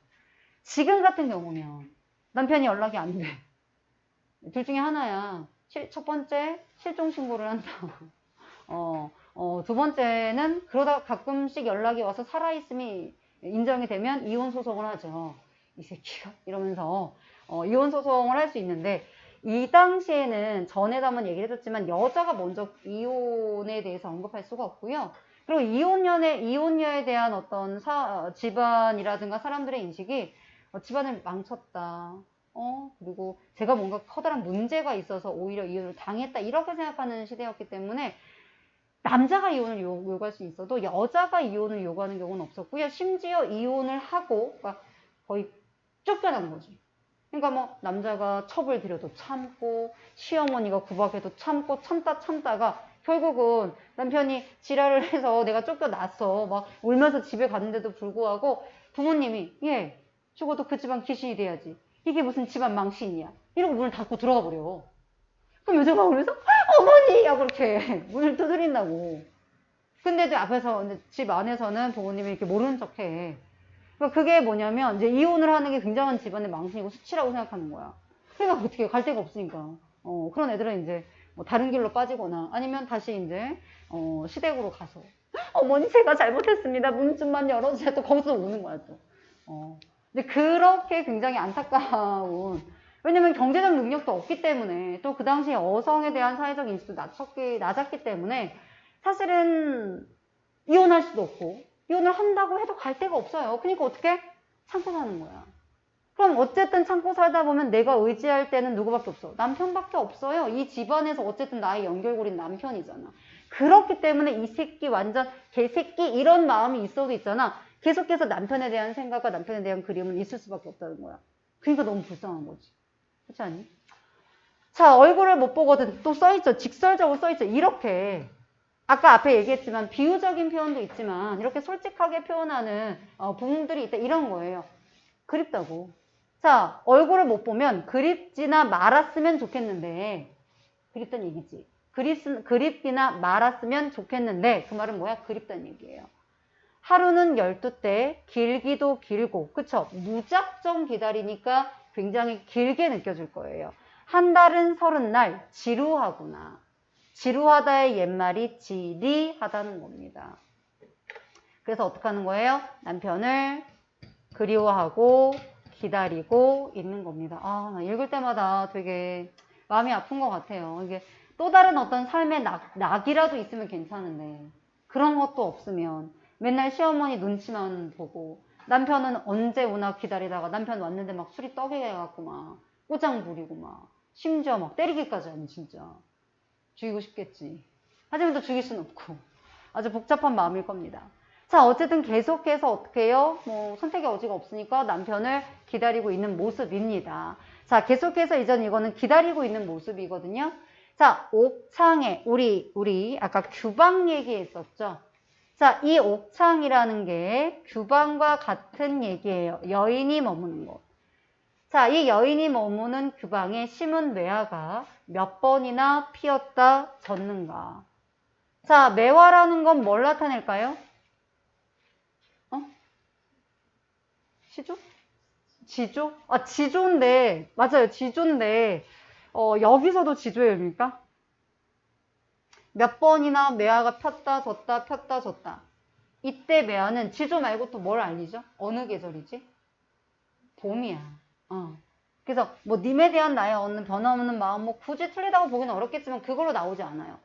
지금 같은 경우면 남편이 연락이 안 돼. 둘 중에 하나야. 첫 번째 실종 신고를 한다. 두 번째는 그러다 가끔씩 연락이 와서 살아있음이 인정이 되면 이혼 소송을 하죠. 이 새끼가 이러면서 이혼 소송을 할 수 있는데 이 당시에는 전에도 한번 얘기를 해줬지만 여자가 먼저 이혼에 대해서 언급할 수가 없고요. 그리고 이혼녀에 대한 어떤 집안이라든가 사람들의 인식이 집안을 망쳤다. 그리고 제가 뭔가 커다란 문제가 있어서 오히려 이혼을 당했다. 이렇게 생각하는 시대였기 때문에 남자가 이혼을 요구할 수 있어도 여자가 이혼을 요구하는 경우는 없었고요. 심지어 이혼을 하고 그러니까 거의 쫓겨난 거지. 그러니까 뭐 남자가 첩을 들여도 참고 시어머니가 구박해도 참고 참다가 결국은 남편이 지랄을 해서 내가 쫓겨났어. 막 울면서 집에 갔는데도 불구하고 부모님이 죽어도 그 집안 귀신이 돼야지. 이게 무슨 집안 망신이야. 이러고 문을 닫고 들어가 버려. 그럼 여자가 그래서 어머니! 하고 그렇게 문을 두드린다고. 근데도 앞에서 집 안에서는 부모님이 이렇게 모르는 척 해. 그러니까 그게 뭐냐면 이제 이혼을 하는 게 굉장한 집안의 망신이고 수치라고 생각하는 거야. 그러니까 어떻게 갈 데가 없으니까. 그런 애들은 이제 뭐 다른 길로 빠지거나 아니면 다시 이제 시댁으로 가서 어머니 제가 잘못했습니다. 문 좀만 열어주세요. 또 거기서 오는 거야 또. 이제 그렇게 굉장히 안타까운 왜냐면 경제적 능력도 없기 때문에 또 그 당시에 여성에 대한 사회적 인식도 낮았기 때문에 사실은 이혼할 수도 없고 이혼을 한다고 해도 갈 데가 없어요. 그러니까 어떻게? 참고 사는 거야. 그럼 어쨌든 참고 살다 보면 내가 의지할 때는 누구밖에 없어? 남편밖에 없어요. 이 집안에서 어쨌든 나의 연결고리는 남편이잖아. 그렇기 때문에 이 새끼 완전 개새끼 이런 마음이 있어도 있잖아. 계속해서 남편에 대한 생각과 남편에 대한 그림은 있을 수밖에 없다는 거야. 그러니까 너무 불쌍한 거지. 그렇지 않니? 자, 얼굴을 못 보거든. 또 써있죠. 직설적으로 써있죠. 이렇게. 아까 앞에 얘기했지만 비유적인 표현도 있지만 이렇게 솔직하게 표현하는 부분들이 있다. 이런 거예요. 그립다고. 자, 얼굴을 못 보면 그립지나 말았으면 좋겠는데 그립다는 얘기지. 그립기나 말았으면 좋겠는데 그 말은 뭐야? 그립다는 얘기예요. 하루는 12대, 길기도 길고 그쵸? 무작정 기다리니까 굉장히 길게 느껴질 거예요. 한 달은 30날, 지루하구나. 지루하다의 옛말이 지리하다는 겁니다. 그래서 어떻게 하는 거예요? 남편을 그리워하고 기다리고 있는 겁니다. 나 읽을 때마다 되게 마음이 아픈 것 같아요. 이게 또 다른 어떤 삶의 낙이라도 있으면 괜찮은데 그런 것도 없으면 맨날 시어머니 눈치만 보고 남편은 언제 오나 기다리다가 남편 왔는데 막 술이 떡이 해갖고 막 꼬장 부리고 막 심지어 막 때리기까지 하는 진짜. 죽이고 싶겠지. 하지만 또 죽일 순 없고. 아주 복잡한 마음일 겁니다. 자, 어쨌든 계속해서 어떻게 해요? 뭐 선택의 여지가 없으니까 남편을 기다리고 있는 모습입니다. 자, 계속해서 이전 이거는 기다리고 있는 모습이거든요. 자, 옥창에 우리 아까 규방 얘기했었죠. 자, 이 옥창이라는 게 규방과 같은 얘기예요. 여인이 머무는 곳. 자, 이 여인이 머무는 규방에 심은 매화가 몇 번이나 피었다 졌는가. 자, 매화라는 건 뭘 나타낼까요? 시조? 지조? 아, 지조인데, 맞아요. 지조인데, 여기서도 지조입니까? 몇 번이나 매화가 폈다, 졌다, 폈다, 졌다. 이때 매화는 지조 말고 또 뭘 알리죠? 어느 계절이지? 봄이야. 그래서 뭐 님에 대한 나의 어느 변함없는 마음, 뭐 굳이 틀리다고 보기는 어렵겠지만 그걸로 나오지 않아요.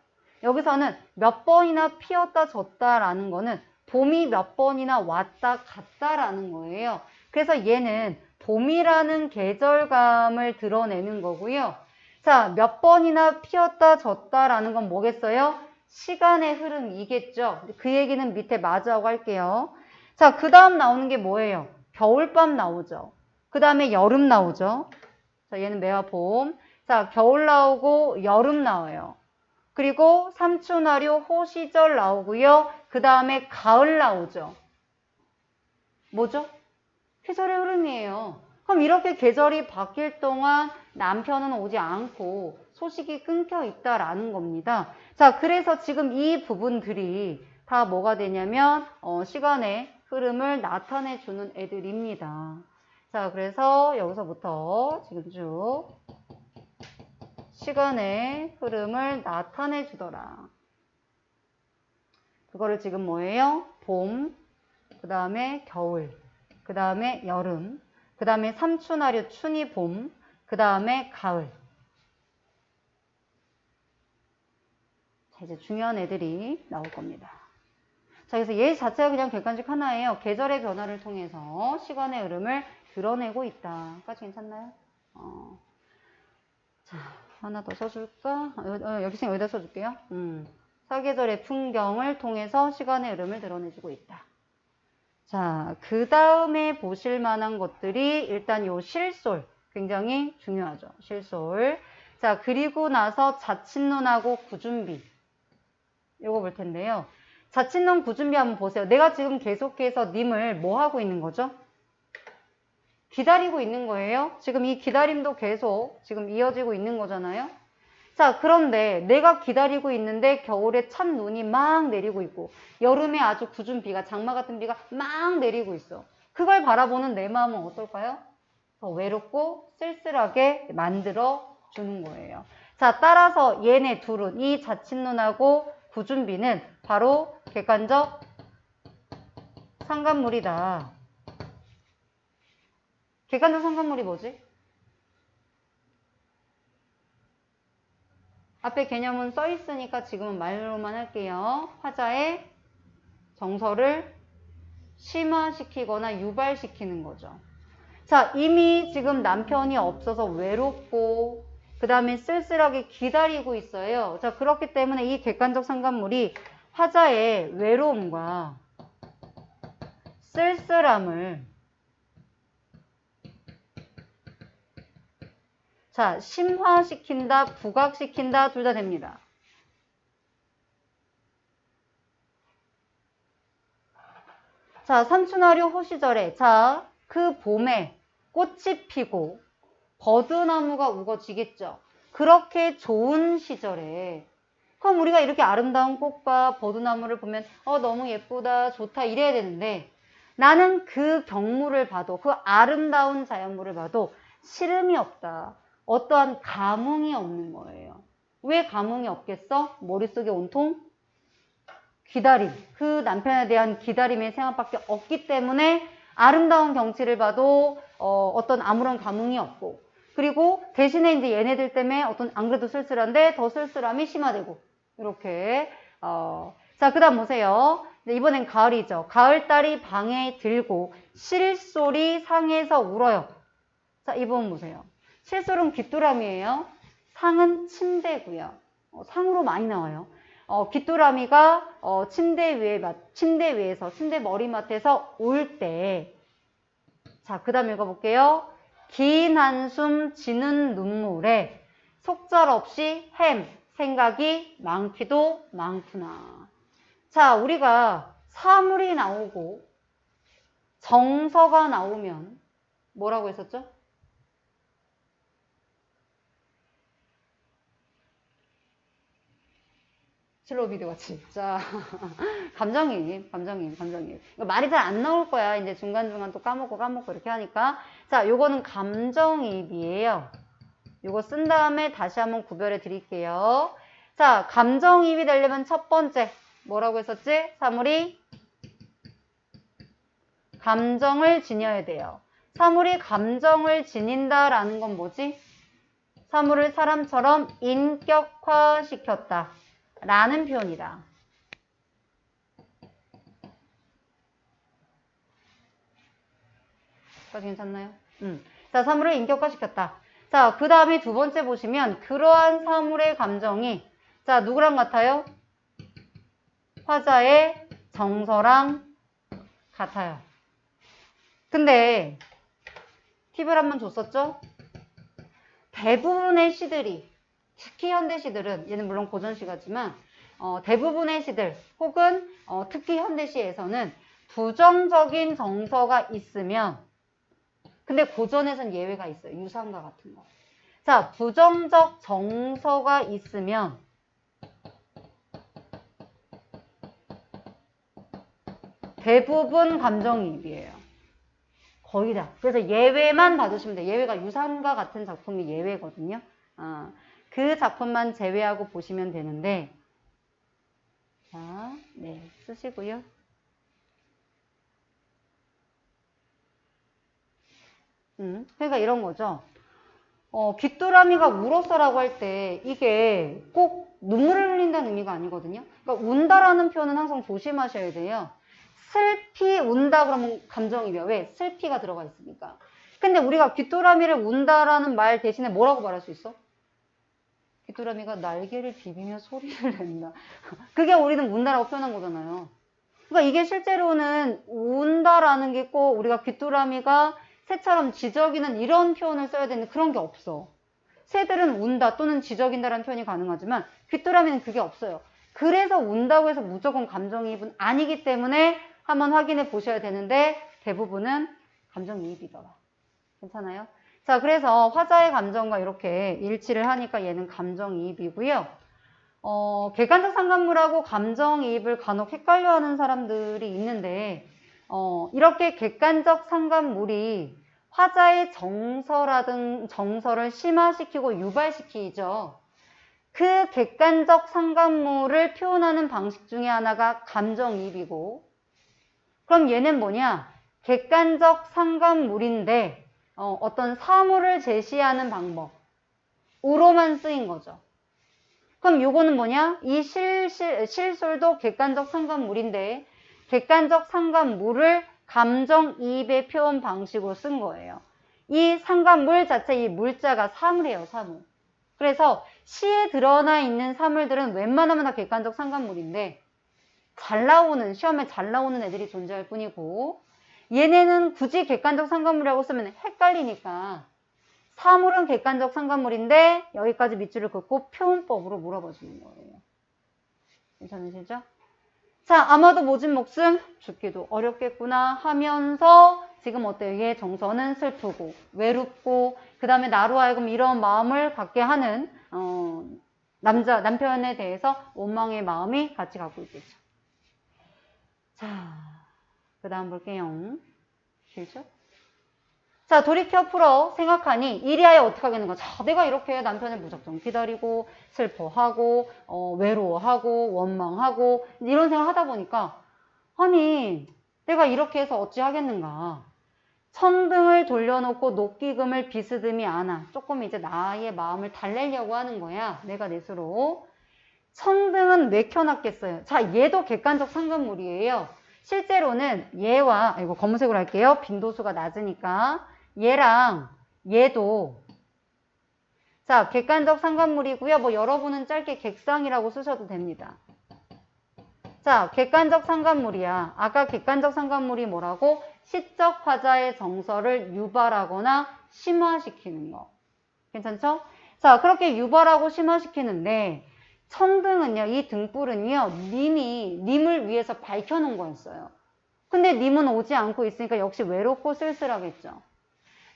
여기서는 몇 번이나 피었다, 졌다라는 거는 봄이 몇 번이나 왔다 갔다라는 거예요. 그래서 얘는 봄이라는 계절감을 드러내는 거고요. 자, 몇 번이나 피었다 졌다라는 건 뭐겠어요? 시간의 흐름이겠죠. 그 얘기는 밑에 마주하고 할게요. 자, 그 다음 나오는 게 뭐예요? 겨울밤 나오죠. 그 다음에 여름 나오죠. 자, 얘는 매화 봄. 자, 겨울 나오고 여름 나와요. 그리고 삼춘하류 호시절 나오고요. 그 다음에 가을 나오죠. 뭐죠? 계절의 흐름이에요. 그럼 이렇게 계절이 바뀔 동안 남편은 오지 않고 소식이 끊겨 있다라는 겁니다. 자, 그래서 지금 이 부분들이 다 뭐가 되냐면 시간의 흐름을 나타내 주는 애들입니다. 자, 그래서 여기서부터 지금 쭉 시간의 흐름을 나타내 주더라. 그거를 지금 뭐예요? 봄, 그 다음에 겨울, 그 다음에 여름, 그 다음에 삼춘하류 춘이 봄, 그 다음에 가을. 자, 이제 중요한 애들이 나올 겁니다. 자, 그래서 얘 자체가 그냥 객관식 하나예요. 계절의 변화를 통해서 시간의 흐름을 드러내고 있다. 까지 괜찮나요? 자, 하나 더 써줄까? 여기다 써줄게요. 사계절의 풍경을 통해서 시간의 흐름을 드러내주고 있다. 자, 그 다음에 보실 만한 것들이 일단 요 실솔. 굉장히 중요하죠. 실솔. 자, 그리고 나서 자칫론하고 구준비. 요거 볼 텐데요. 자칫론 구준비 한번 보세요. 내가 지금 계속해서 님을 뭐 하고 있는 거죠? 기다리고 있는 거예요. 지금 이 기다림도 계속 지금 이어지고 있는 거잖아요. 자, 그런데 내가 기다리고 있는데 겨울에 찬 눈이 막 내리고 있고 여름에 아주 궂은 비가 장마 같은 비가 막 내리고 있어. 그걸 바라보는 내 마음은 어떨까요? 더 외롭고 쓸쓸하게 만들어 주는 거예요. 자, 따라서 얘네 둘은 이 자칫눈하고 궂은 비는 바로 객관적 상관물이다. 객관적 상관물이 뭐지? 앞에 개념은 써 있으니까 지금은 말로만 할게요. 화자의 정서를 심화시키거나 유발시키는 거죠. 자, 이미 지금 남편이 없어서 외롭고 그 다음에 쓸쓸하게 기다리고 있어요. 자, 그렇기 때문에 이 객관적 상관물이 화자의 외로움과 쓸쓸함을 자, 심화시킨다, 부각시킨다, 둘 다 됩니다. 자, 삼춘하류 호시절에, 자, 그 봄에 꽃이 피고 버드나무가 우거지겠죠. 그렇게 좋은 시절에 그럼 우리가 이렇게 아름다운 꽃과 버드나무를 보면 너무 예쁘다, 좋다 이래야 되는데 나는 그 경물을 봐도 그 아름다운 자연물을 봐도 시름이 없다. 어떠한 감흥이 없는 거예요. 왜 감흥이 없겠어? 머릿속에 온통 기다림, 그 남편에 대한 기다림의 생각밖에 없기 때문에 아름다운 경치를 봐도 어떤 아무런 감흥이 없고 그리고 대신에 이제 얘네들 때문에 어떤 안 그래도 쓸쓸한데 더 쓸쓸함이 심화되고 이렇게 자, 그 다음 보세요. 이번엔 가을이죠. 가을달이 방에 들고 실솔이 상에서 울어요. 자, 이 부분 보세요. 실솔은 귀뚜라미예요. 상은 침대고요. 상으로 많이 나와요. 귀뚜라미가 침대 위에서 침대 머리맡에서 울 때, 자, 그 다음 읽어볼게요. 긴 한숨 지는 눈물에 속절없이 생각이 많기도 많구나. 자, 우리가 사물이 나오고 정서가 나오면 뭐라고 했었죠? 슬로우 비디오 같이. 자, 감정이입. 말이 잘 안 나올 거야. 이제 중간중간 또 까먹고 이렇게 하니까. 자, 요거는 감정이입이에요. 요거 쓴 다음에 다시 한번 구별해 드릴게요. 자, 감정이입이 되려면 첫 번째. 뭐라고 했었지? 사물이 감정을 지녀야 돼요. 사물이 감정을 지닌다라는 건 뭐지? 사물을 사람처럼 인격화시켰다. 라는 표현이다. 까지 괜찮나요? 자, 사물을 인격화시켰다. 자, 그 다음에 두 번째 보시면 그러한 사물의 감정이 자, 누구랑 같아요? 화자의 정서랑 같아요. 근데 팁을 한번 줬었죠? 대부분의 시들이 특히 현대 시들은 얘는 물론 고전 시가지만 대부분의 시들 혹은 특히 현대 시에서는 부정적인 정서가 있으면 근데 고전에선 예외가 있어요. 유상가 같은 거. 자, 부정적 정서가 있으면 대부분 감정이입이에요. 거의 다. 그래서 예외만 봐주시면 돼요. 예외가 유상가 같은 작품이 예외거든요. 그 작품만 제외하고 보시면 되는데 자, 네, 쓰시고요. 그러니까 이런 거죠. 귀뚜라미가 울었어라고 할 때 이게 꼭 눈물을 흘린다는 의미가 아니거든요. 그러니까 운다라는 표현은 항상 조심하셔야 돼요. 슬피 운다 그러면 감정이래요. 왜? 슬피가 들어가 있으니까. 근데 우리가 귀뚜라미를 운다라는 말 대신에 뭐라고 말할 수 있어? 귀뚜라미가 날개를 비비며 소리를 낸다. 그게 우리는 운다라고 표현한 거잖아요. 그러니까 이게 실제로는 운다라는 게 꼭 우리가 귀뚜라미가 새처럼 지저귀는 이런 표현을 써야 되는 그런 게 없어. 새들은 운다 또는 지저귀다라는 표현이 가능하지만 귀뚜라미는 그게 없어요. 그래서 운다고 해서 무조건 감정이입은 아니기 때문에 한번 확인해 보셔야 되는데 대부분은 감정이입이더라. 괜찮아요? 자, 그래서 화자의 감정과 이렇게 일치를 하니까 얘는 감정이입이고요. 객관적 상관물하고 감정이입을 간혹 헷갈려하는 사람들이 있는데 이렇게 객관적 상관물이 화자의 정서를 심화시키고 유발시키죠. 그 객관적 상관물을 표현하는 방식 중에 하나가 감정이입이고 그럼 얘는 뭐냐? 객관적 상관물인데 어떤 사물을 제시하는 방법으로만 쓰인 거죠. 그럼 요거는 뭐냐? 이 실술도 객관적 상관물인데 객관적 상관물을 감정이입의 표현 방식으로 쓴 거예요. 이 상관물 자체 이 물자가 사물이에요. 사물. 그래서 시에 드러나 있는 사물들은 웬만하면 다 객관적 상관물인데 시험에 잘 나오는 애들이 존재할 뿐이고 얘네는 굳이 객관적 상관물이라고 쓰면 헷갈리니까 사물은 객관적 상관물인데 여기까지 밑줄을 긋고 표현법으로 물어봐 주는 거예요. 괜찮으시죠? 자, 아마도 모진 목숨 죽기도 어렵겠구나 하면서 지금 어때요? 얘 정서는 슬프고 외롭고 그 다음에 나로 하여금 이런 마음을 갖게 하는 남편에 대해서 원망의 마음이 같이 갖고 있겠죠. 자, 그 다음 볼게요. 길죠? 자, 돌이켜 풀어 생각하니 이리하여 어떻게 하겠는가? 자, 내가 이렇게 남편을 무작정 기다리고 슬퍼하고 외로워하고 원망하고 이런 생각을 하다 보니까 아니 내가 이렇게 해서 어찌 하겠는가? 천등을 돌려놓고 녹기금을 비스듬히 안아. 조금 이제 나의 마음을 달래려고 하는 거야. 내가 내 스스로. 천등은 왜 켜놨겠어요? 자, 얘도 객관적 상관물이에요. 실제로는 얘와 이거 검은색으로 할게요. 빈도수가 낮으니까 얘랑 얘도 자, 객관적 상관물이고요. 뭐 여러분은 짧게 객상이라고 쓰셔도 됩니다. 자, 객관적 상관물이야. 아까 객관적 상관물이 뭐라고? 시적 화자의 정서를 유발하거나 심화시키는 거. 괜찮죠? 자, 그렇게 유발하고 심화시키는데 청등은요, 이 등불은요, 님을 위해서 밝혀놓은 거였어요. 근데 님은 오지 않고 있으니까 역시 외롭고 쓸쓸하겠죠.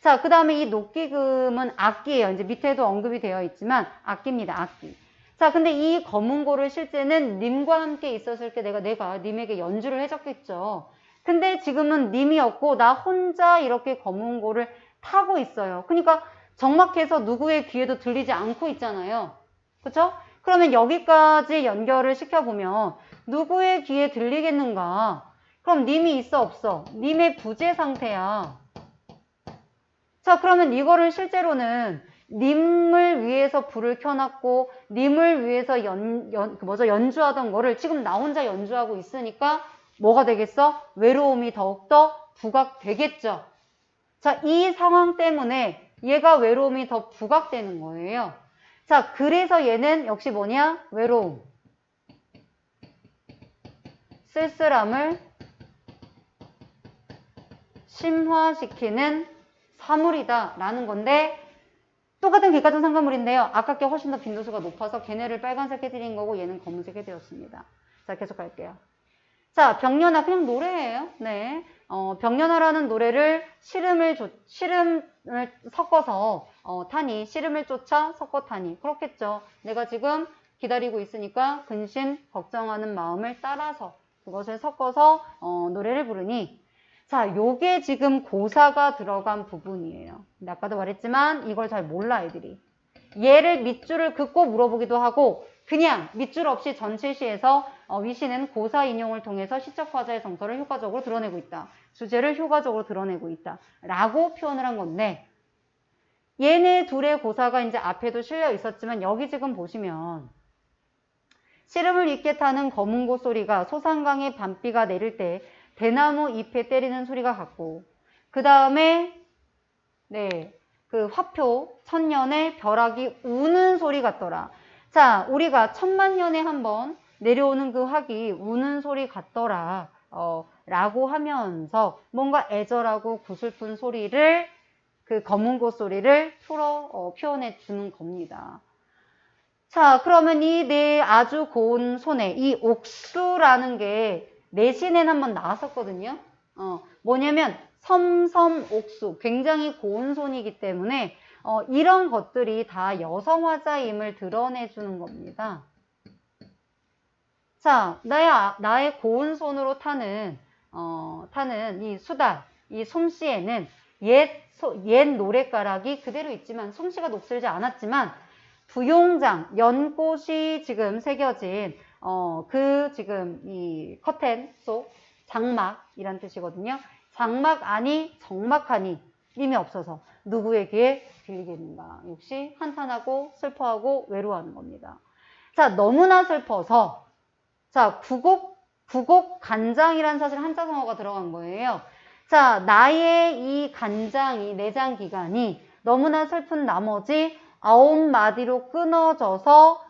자, 그 다음에 이 녹기금은 악기예요. 이제 밑에도 언급이 되어 있지만 악기입니다. 악기. 자, 근데 이 검은고를 실제는 님과 함께 있었을 때 내가 님에게 연주를 해줬겠죠. 근데 지금은 님이 없고 나 혼자 이렇게 검은고를 타고 있어요. 그러니까 적막해서 누구의 귀에도 들리지 않고 있잖아요. 그쵸? 그러면 여기까지 연결을 시켜보면 누구의 귀에 들리겠는가? 그럼 님이 있어 없어? 님의 부재 상태야. 자, 그러면 이거를 실제로는 님을 위해서 불을 켜놨고 님을 위해서 연주하던 거를 지금 나 혼자 연주하고 있으니까 뭐가 되겠어? 외로움이 더욱더 부각되겠죠. 자, 이 상황 때문에 얘가 외로움이 더 부각되는 거예요. 자, 그래서 얘는 역시 뭐냐? 외로움. 쓸쓸함을 심화시키는 사물이다 라는 건데 똑같은 객관적 상관물인데요. 아깝게 훨씬 더 빈도수가 높아서 걔네를 빨간색 해드린 거고 얘는 검은색 해드렸습니다. 자, 계속 갈게요. 자, 병년아 그냥 노래예요. 네, 병년아라는 노래를 시름을 섞어서 타니, 시름을 쫓아 섞어 타니 그렇겠죠. 내가 지금 기다리고 있으니까 근심 걱정하는 마음을 따라서 그것을 섞어서 노래를 부르니 자, 요게 지금 고사가 들어간 부분이에요. 근데 아까도 말했지만 이걸 잘 몰라 애들이. 얘를 밑줄을 긋고 물어보기도 하고 그냥 밑줄 없이 전체 시에서 위시는 고사 인용을 통해서 시적 화자의 정서를 효과적으로 드러내고 있다. 주제를 효과적으로 드러내고 있다. 라고 표현을 한 건데 얘네 둘의 고사가 이제 앞에도 실려 있었지만 여기 지금 보시면 시름을 잇게 타는 검은고 소리가 소상강의 밤비가 내릴 때 대나무 잎에 때리는 소리가 같고 그 다음에 네, 그 화표 천년의 벼락이 우는 소리 같더라. 자, 우리가 천만년에 한번 내려오는 그 학이 우는 소리 같더라 라고 하면서 뭔가 애절하고 구슬픈 소리를 그 검은고 소리를 표현해 주는 겁니다. 자, 그러면 이 네 아주 고운 손에 이 옥수라는 게 내신에는 한번 나왔었거든요. 뭐냐면 섬섬옥수, 굉장히 고운 손이기 때문에 이런 것들이 다 여성 화자임을 드러내주는 겁니다. 자, 나의 고운 손으로 타는 이 수달, 이 솜씨에는 옛 노랫가락이 그대로 있지만 솜씨가 녹슬지 않았지만 부용장, 연꽃이 지금 새겨진 지금 이 커튼 속 장막이란 뜻이거든요. 장막 안이 적막하니 힘이 없어서 누구에게 들리겠는가. 역시 한탄하고 슬퍼하고 외로워하는 겁니다. 자, 너무나 슬퍼서 자, 구곡 간장이라는 사실 한자성어가 들어간 거예요. 자, 나의 이 간장이 내장 기관이 너무나 슬픈 나머지 9마디로 끊어져서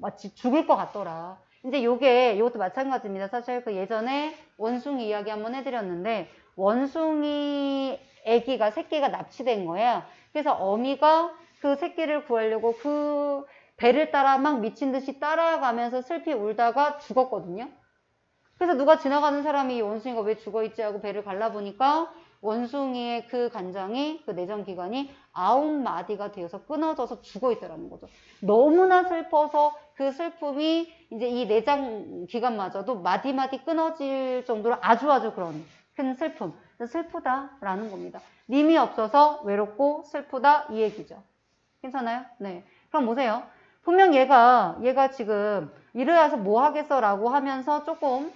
마치 죽을 것 같더라. 이제 이것도 마찬가지입니다. 사실 그 예전에 원숭이 이야기 한번 해드렸는데 원숭이 새끼가 납치된 거예요. 그래서 어미가 그 새끼를 구하려고 그 배를 따라 막 미친 듯이 따라가면서 슬피 울다가 죽었거든요. 그래서 누가 지나가는 사람이 이 원숭이가 왜 죽어있지 하고 배를 갈라보니까 원숭이의 그 간장이, 그 내장기관이 9마디가 되어서 끊어져서 죽어있더라는 거죠. 너무나 슬퍼서 그 슬픔이 이제 이 내장기관마저도 마디마디 끊어질 정도로 아주 그런 큰 슬픔. 슬프다라는 겁니다. 님이 없어서 외롭고 슬프다 이 얘기죠. 괜찮아요? 네. 그럼 보세요. 분명 얘가 지금 이래서 뭐 하겠어 라고 하면서 조금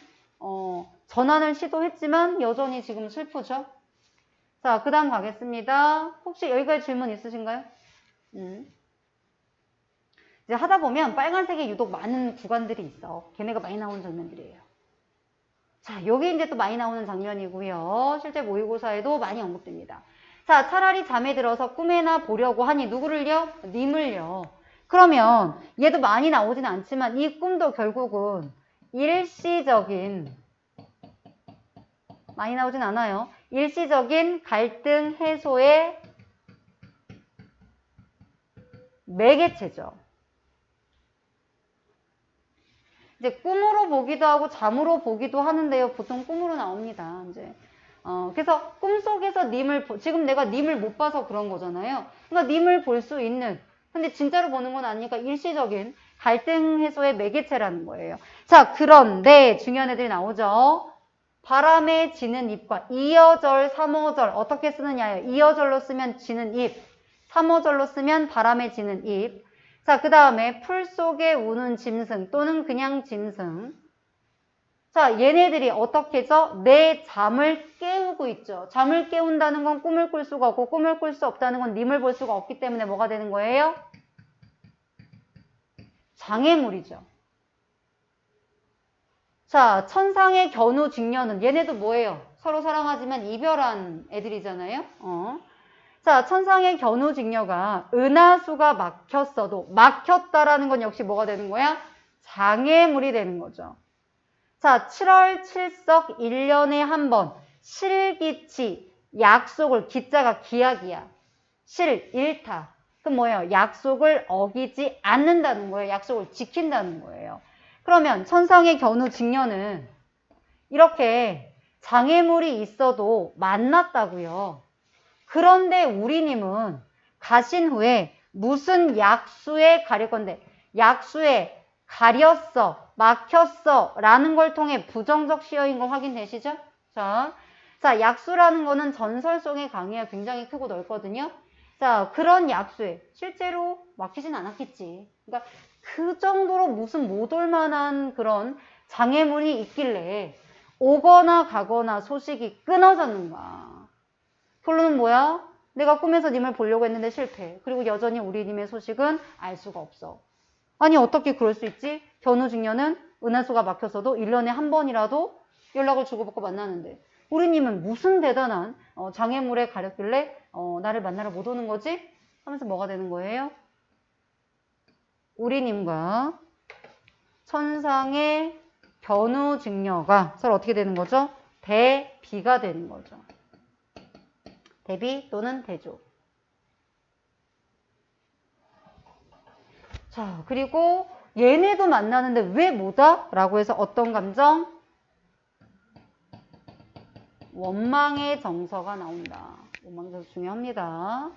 전환을 시도했지만 여전히 지금 슬프죠. 자, 그 다음 가겠습니다. 혹시 여기까지 질문 있으신가요? 이제 하다 보면 빨간색에 유독 많은 구간들이 있어. 걔네가 많이 나오는 장면들이에요. 자, 여기 이제 또 많이 나오는 장면이고요. 실제 모의고사에도 많이 언급됩니다. 자, 차라리 잠에 들어서 꿈에나 보려고 하니 누구를요? 님을요. 그러면 얘도 많이 나오진 않지만 이 꿈도 결국은 일시적인, 많이 나오진 않아요. 일시적인 갈등 해소의 매개체죠. 이제 꿈으로 보기도 하고 잠으로 보기도 하는데요. 보통 꿈으로 나옵니다. 이제 그래서 꿈속에서 지금 내가 님을 못 봐서 그런 거잖아요. 그러니까 님을 볼 수 있는, 근데 진짜로 보는 건 아니니까 일시적인 갈등 해소의 매개체라는 거예요. 자, 그런데 중요한 애들이 나오죠. 바람에 지는 잎과 2어절, 3어절 어떻게 쓰느냐예요. 2어절로 쓰면 지는 잎, 3어절로 쓰면 바람에 지는 잎. 자, 그 다음에 풀 속에 우는 짐승 또는 그냥 짐승. 자, 얘네들이 어떻게 해서 내 잠을 깨우고 있죠. 잠을 깨운다는 건 꿈을 꿀 수가 없고 꿈을 꿀 수 없다는 건 님을 볼 수가 없기 때문에 뭐가 되는 거예요? 장애물이죠. 자, 천상의 견우 직녀는 얘네도 뭐예요? 서로 사랑하지만 이별한 애들이잖아요. 자, 천상의 견우 직녀가 은하수가 막혔어도 막혔다라는 건 역시 뭐가 되는 거야? 장애물이 되는 거죠. 자, 7월 7석 1년에 한 번 실기치 약속을, 기자가 기약이야. 일타. 그럼 뭐예요? 약속을 어기지 않는다는 거예요. 약속을 지킨다는 거예요. 그러면 천상의 견우 직녀는 이렇게 장애물이 있어도 만났다고요. 그런데 우리님은 가신 후에 무슨 약수에 가릴 건데, 약수에 가렸어, 막혔어 라는 걸 통해 부정적 시어인 거 확인되시죠? 자, 약수라는 거는 전설 속의 강의가 굉장히 크고 넓거든요. 자, 그런 약수에 실제로 막히진 않았겠지. 그러니까 그 정도로 무슨 못 올 만한 그런 장애물이 있길래 오거나 가거나 소식이 끊어졌는가. 결론은 뭐야? 내가 꿈에서 님을 보려고 했는데 실패. 그리고 여전히 우리 님의 소식은 알 수가 없어. 아니 어떻게 그럴 수 있지? 견우 직녀는 은하수가 막혀서도 1년에 한 번이라도 연락을 주고받고 만나는데 우리 님은 무슨 대단한 장애물에 가렸길래 나를 만나러 못 오는 거지? 하면서 뭐가 되는 거예요? 우리 님과 천상의 견우 직녀가 서로 어떻게 되는 거죠? 대비가 되는 거죠. 대비 또는 대조. 자, 그리고 얘네도 만나는데 왜 뭐다? 라고 해서 어떤 감정? 원망의 정서가 나온다. 원망의 정서 중요합니다.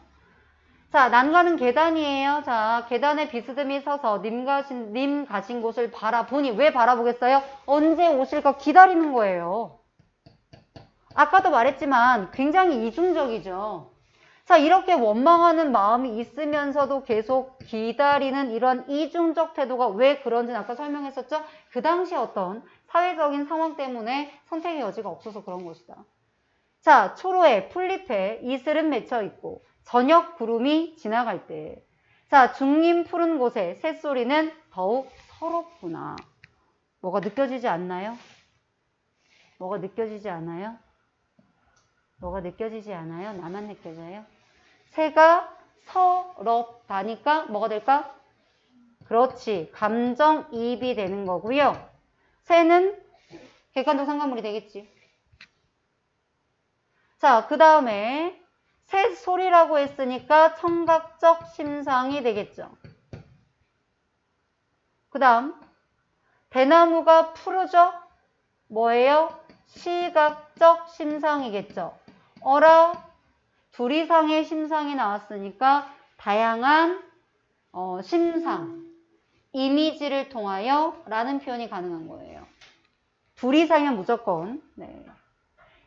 자, 난가는 계단이에요. 자, 계단에 비스듬히 서서 님 가신 곳을 바라보니 왜 바라보겠어요? 언제 오실까 기다리는 거예요. 아까도 말했지만 굉장히 이중적이죠. 자, 이렇게 원망하는 마음이 있으면서도 계속 기다리는 이런 이중적 태도가 왜 그런지는 아까 설명했었죠? 그 당시 어떤 사회적인 상황 때문에 선택의 여지가 없어서 그런 것이다. 자, 초로에 풀잎에 이슬은 맺혀 있고 저녁 구름이 지나갈 때. 자, 중림 푸른 곳에 새소리는 더욱 서럽구나. 뭐가 느껴지지 않나요? 뭐가 느껴지지 않아요? 뭐가 느껴지지 않아요? 나만 느껴져요? 새가 서럽다니까 뭐가 될까? 그렇지. 감정이입이 되는 거고요. 새는 객관적 상관물이 되겠지. 자, 그 다음에 새 소리라고 했으니까 청각적 심상이 되겠죠. 그 다음 대나무가 푸르죠? 뭐예요? 시각적 심상이겠죠. 어라? 둘 이상의 심상이 나왔으니까 다양한 심상, 이미지를 통하여 라는 표현이 가능한 거예요. 둘 이상이면 무조건. 네.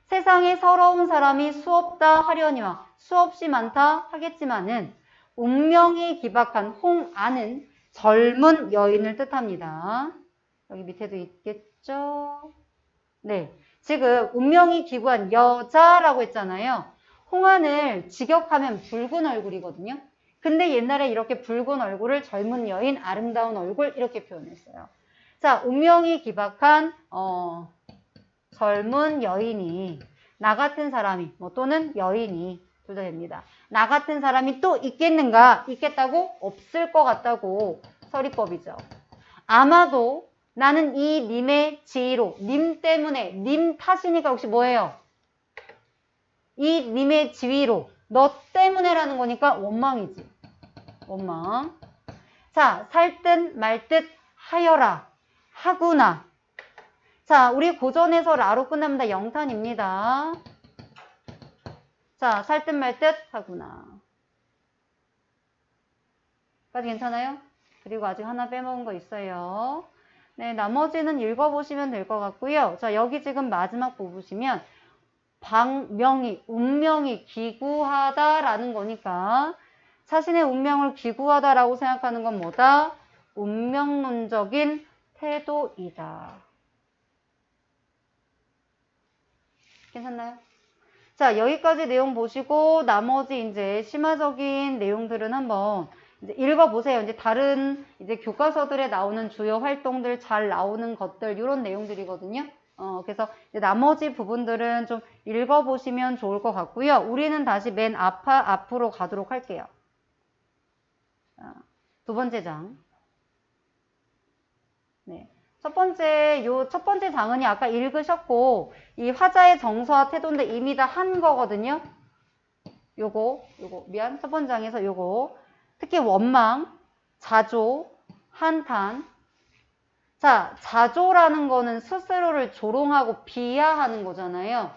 세상에 서러운 사람이 수없다 하려니와 수없이 많다 하겠지만은 운명이 기박한 홍아는 젊은 여인을 뜻합니다. 여기 밑에도 있겠죠? 네. 지금 운명이 기구한 여자라고 했잖아요. 홍안을 직역하면 붉은 얼굴이거든요. 근데 옛날에 이렇게 붉은 얼굴을 젊은 여인, 아름다운 얼굴 이렇게 표현했어요. 자, 운명이 기박한 젊은 여인이 나 같은 사람이 또는 여인이 둘 다 됩니다. 나 같은 사람이 또 있겠는가? 있겠다고? 없을 것 같다고. 서리법이죠. 아마도 나는 이 님의 지위로, 님 때문에, 님 탓이니까 혹시 뭐예요? 이 님의 지위로, 너 때문에라는 거니까 원망이지. 원망. 자, 살 듯 말 듯 하여라. 하구나. 자, 우리 고전에서 라로 끝납니다. 영탄입니다. 자, 살 듯 말 듯 하구나. 까지 괜찮아요? 그리고 아직 하나 빼먹은 거 있어요. 네, 나머지는 읽어보시면 될 것 같고요. 자, 여기 지금 마지막 보시면 방명이, 운명이 기구하다라는 거니까 자신의 운명을 기구하다라고 생각하는 건 뭐다? 운명론적인 태도이다. 괜찮나요? 자, 여기까지 내용 보시고 나머지 이제 심화적인 내용들은 한번 이제 읽어보세요. 이제 다른 이제 교과서들에 나오는 주요 활동들 잘 나오는 것들 이런 내용들이거든요. 그래서 이제 나머지 부분들은 좀 읽어보시면 좋을 것 같고요. 우리는 다시 맨 앞으로 가도록 할게요. 자, 두 번째 장. 네. 첫 번째 장은이 아까 읽으셨고, 이 화자의 정서와 태도인데 이미 다 한 거거든요. 첫 번째 장에서 요거. 특히 원망, 자조, 한탄. 자, 자조라는 거는 스스로를 조롱하고 비하하는 거잖아요.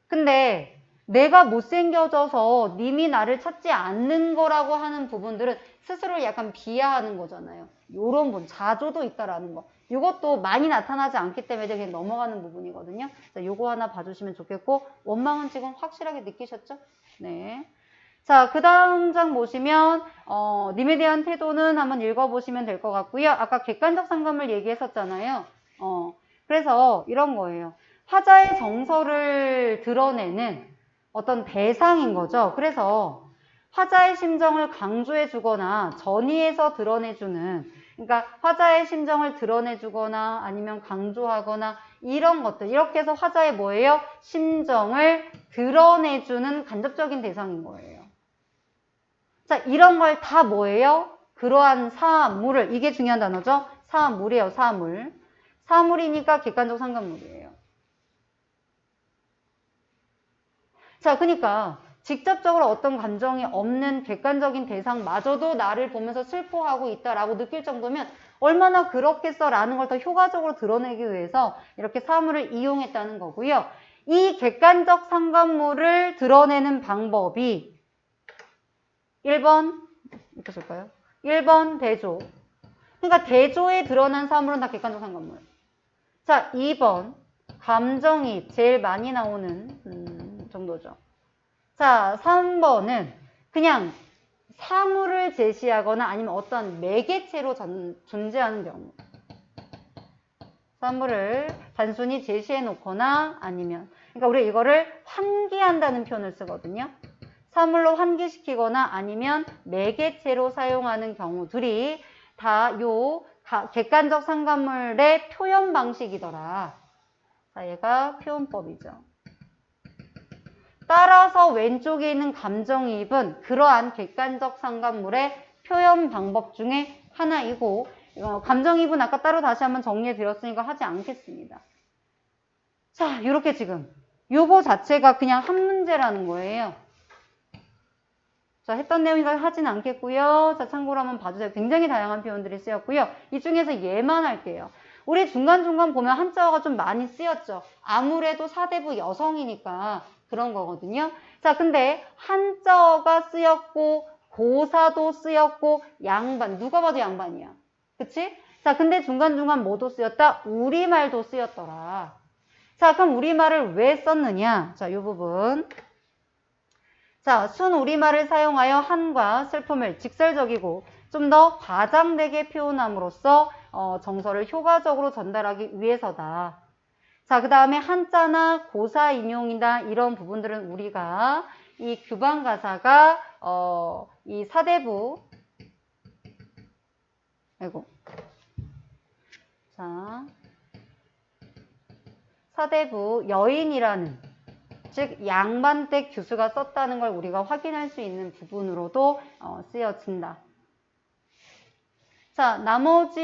근데 내가 못생겨져서 님이 나를 찾지 않는 거라고 하는 부분들은 스스로를 약간 비하하는 거잖아요. 요런 부분, 자조도 있다라는 거. 이것도 많이 나타나지 않기 때문에 그냥 넘어가는 부분이거든요. 자, 요거 하나 봐주시면 좋겠고, 원망은 지금 확실하게 느끼셨죠? 네. 자, 그 다음 장 보시면, 님에 대한 태도는 한번 읽어보시면 될 것 같고요. 아까 객관적 상감을 얘기했었잖아요. 그래서 이런 거예요. 화자의 정서를 드러내는 어떤 대상인 거죠. 그래서 화자의 심정을 강조해 주거나 전이해서 드러내주는, 그러니까 화자의 심정을 드러내 주거나 아니면 강조하거나 이런 것들, 이렇게 해서 화자의 뭐예요? 심정을 드러내 주는 간접적인 대상인 거예요. 자, 이런 걸 다 뭐예요? 그러한 사물을, 이게 중요한 단어죠? 사물이에요, 사물. 사물이니까 객관적 상관물이에요. 자, 그러니까 직접적으로 어떤 감정이 없는 객관적인 대상마저도 나를 보면서 슬퍼하고 있다라고 느낄 정도면 얼마나 그렇겠어라는 걸 더 효과적으로 드러내기 위해서 이렇게 사물을 이용했다는 거고요. 이 객관적 상관물을 드러내는 방법이 1번, 이렇게 쓸까요? 1번 대조. 그러니까 대조에 드러난 사물은 다 객관적 상관물. 자, 2번 감정이 제일 많이 나오는 정도죠. 자, 3번은 그냥 사물을 제시하거나 아니면 어떤 매개체로 존재하는 경우. 사물을 단순히 제시해 놓거나 아니면, 그러니까 우리 이거를 환기한다는 표현을 쓰거든요. 사물로 환기시키거나 아니면 매개체로 사용하는 경우들이 다 요 객관적 상관물의 표현 방식이더라. 자, 얘가 표현법이죠. 따라서 왼쪽에 있는 감정이입은 그러한 객관적 상관물의 표현 방법 중에 하나이고, 감정이입은 아까 따로 다시 한번 정리해 드렸으니까 하지 않겠습니다. 자, 이렇게 지금 요거 자체가 그냥 한 문제라는 거예요. 자, 했던 내용이니까 하진 않겠고요. 자, 참고로 한번 봐주세요. 굉장히 다양한 표현들이 쓰였고요. 이 중에서 얘만 할게요. 우리 중간중간 보면 한자어가 좀 많이 쓰였죠. 아무래도 사대부 여성이니까 그런 거거든요. 자, 근데 한자어가 쓰였고 고사도 쓰였고 양반, 누가 봐도 양반이야. 그치? 자, 근데 중간중간 뭐도 쓰였다? 우리말도 쓰였더라. 자, 그럼 우리말을 왜 썼느냐? 자, 이 부분. 자, 순우리말을 사용하여 한과 슬픔을 직설적이고 좀 더 과장되게 표현함으로써 정서를 효과적으로 전달하기 위해서다. 자, 그 다음에 한자나 고사 인용이나 이런 부분들은 우리가 이 규방 가사가 이 사대부 사대부 여인이라는 즉 양반댁 교수가 썼다는 걸 우리가 확인할 수 있는 부분으로도 쓰여진다. 자, 나머지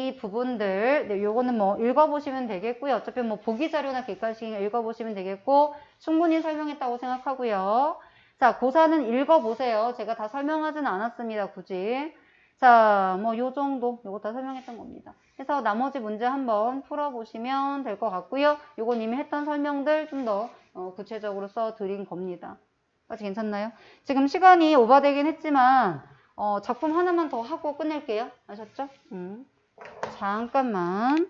이 부분들, 네, 요거는 뭐 읽어보시면 되겠고요. 어차피 뭐 보기 자료나 객관식 읽어보시면 되겠고, 충분히 설명했다고 생각하고요. 자, 고사는 읽어보세요. 제가 다 설명하진 않았습니다, 굳이. 자, 뭐 요 정도, 요거 다 설명했던 겁니다. 그래서 나머지 문제 한번 풀어보시면 될 것 같고요. 요건 이미 했던 설명들 좀 더 구체적으로 써드린 겁니다. 까지 괜찮나요? 지금 시간이 오버되긴 했지만, 작품 하나만 더 하고 끝낼게요. 아셨죠? 잠깐만.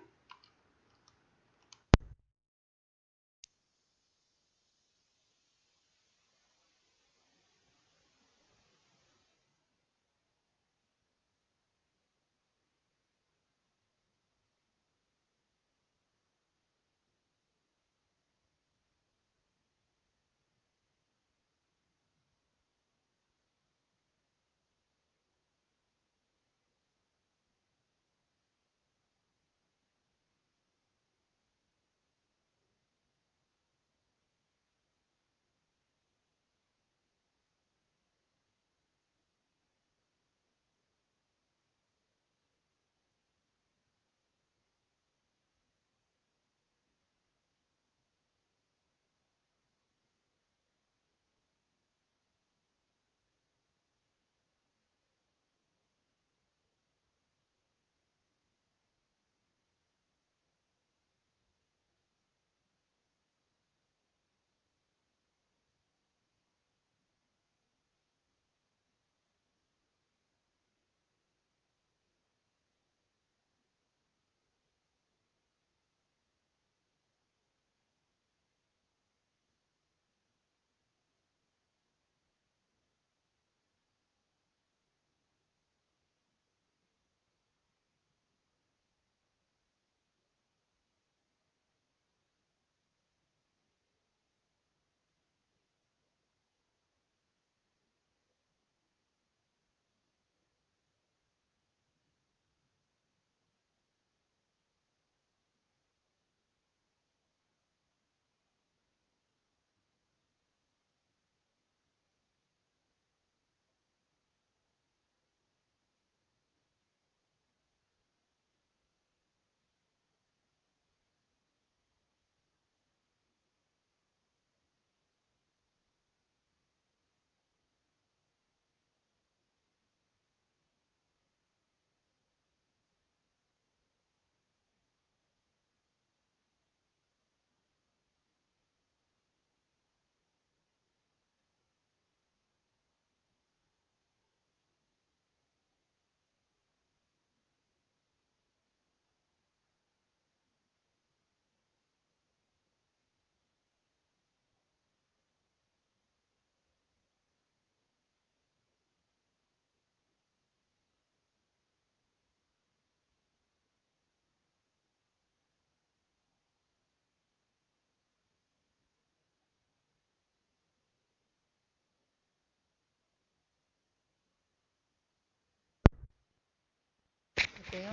볼게요.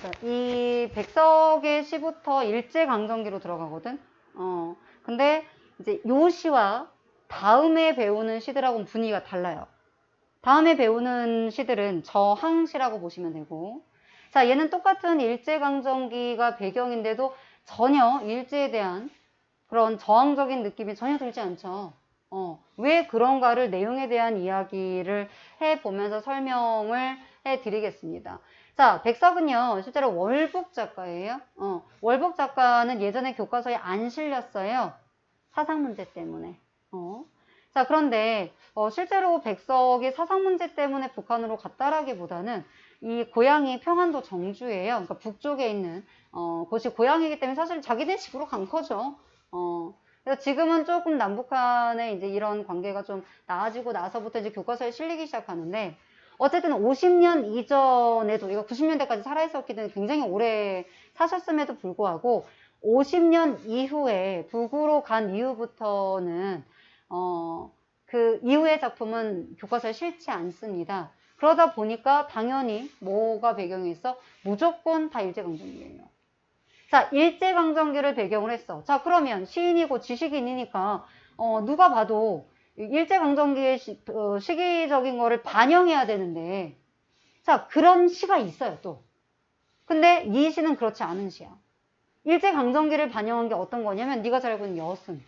자, 이 백석의 시부터 일제강점기로 들어가거든. 근데 이제 요 시와 다음에 배우는 시들하고는 분위기가 달라요. 다음에 배우는 시들은 저항시라고 보시면 되고, 자, 얘는 똑같은 일제강점기가 배경인데도 전혀 일제에 대한 그런 저항적인 느낌이 전혀 들지 않죠. 왜 그런가를 내용에 대한 이야기를 해보면서 설명을 해드리겠습니다. 자, 백석은요, 실제로 월북 작가예요. 월북 작가는 예전에 교과서에 안 실렸어요. 사상 문제 때문에. 자, 그런데 실제로 백석이 사상 문제 때문에 북한으로 갔다라기보다는 이 고향이 평안도 정주예요. 그러니까 북쪽에 있는 곳이 고향이기 때문에 사실 자기네 집으로 간 거죠. 그래서 지금은 조금 남북한의 이제 이런 관계가 좀 나아지고 나서부터 이제 교과서에 실리기 시작하는데, 어쨌든 50년 이전에도, 이거 90년대까지 살아있었기 때문에 굉장히 오래 사셨음에도 불구하고 50년 이후에 북으로 간 이후부터는 그 이후의 작품은 교과서에 실지 않습니다. 그러다 보니까 당연히 뭐가 배경이 있어? 무조건 다 일제강점기예요. 자, 일제강점기를 배경으로 했어. 자, 그러면 시인이고 지식인이니까 누가 봐도 일제강점기의 시기적인 거를 반영해야 되는데 자, 그런 시가 있어요, 또. 근데 이 시는 그렇지 않은 시야. 일제강점기를 반영한 게 어떤 거냐면 네가 잘 알고 있는 여순,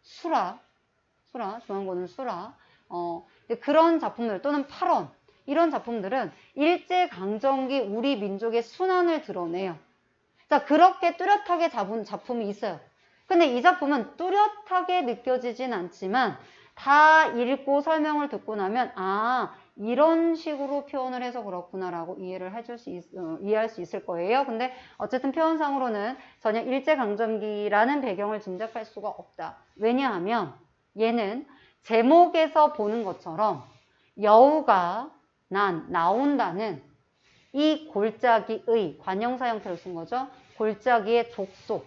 수라, 중앙고는 수라, 그런 작품들 또는 팔원 이런 작품들은 일제강점기 우리 민족의 순환을 드러내요. 자, 그렇게 뚜렷하게 잡은 작품이 있어요. 근데 이 작품은 뚜렷하게 느껴지진 않지만 다 읽고 설명을 듣고 나면 이런 식으로 표현을 해서 그렇구나라고 이해할 수 있을 거예요. 근데 어쨌든 표현상으로는 전혀 일제강점기라는 배경을 짐작할 수가 없다. 왜냐하면 얘는 제목에서 보는 것처럼 여우가 나온다는 이 골짜기의 관형사 형태로 쓴 거죠. 골짜기의 족속.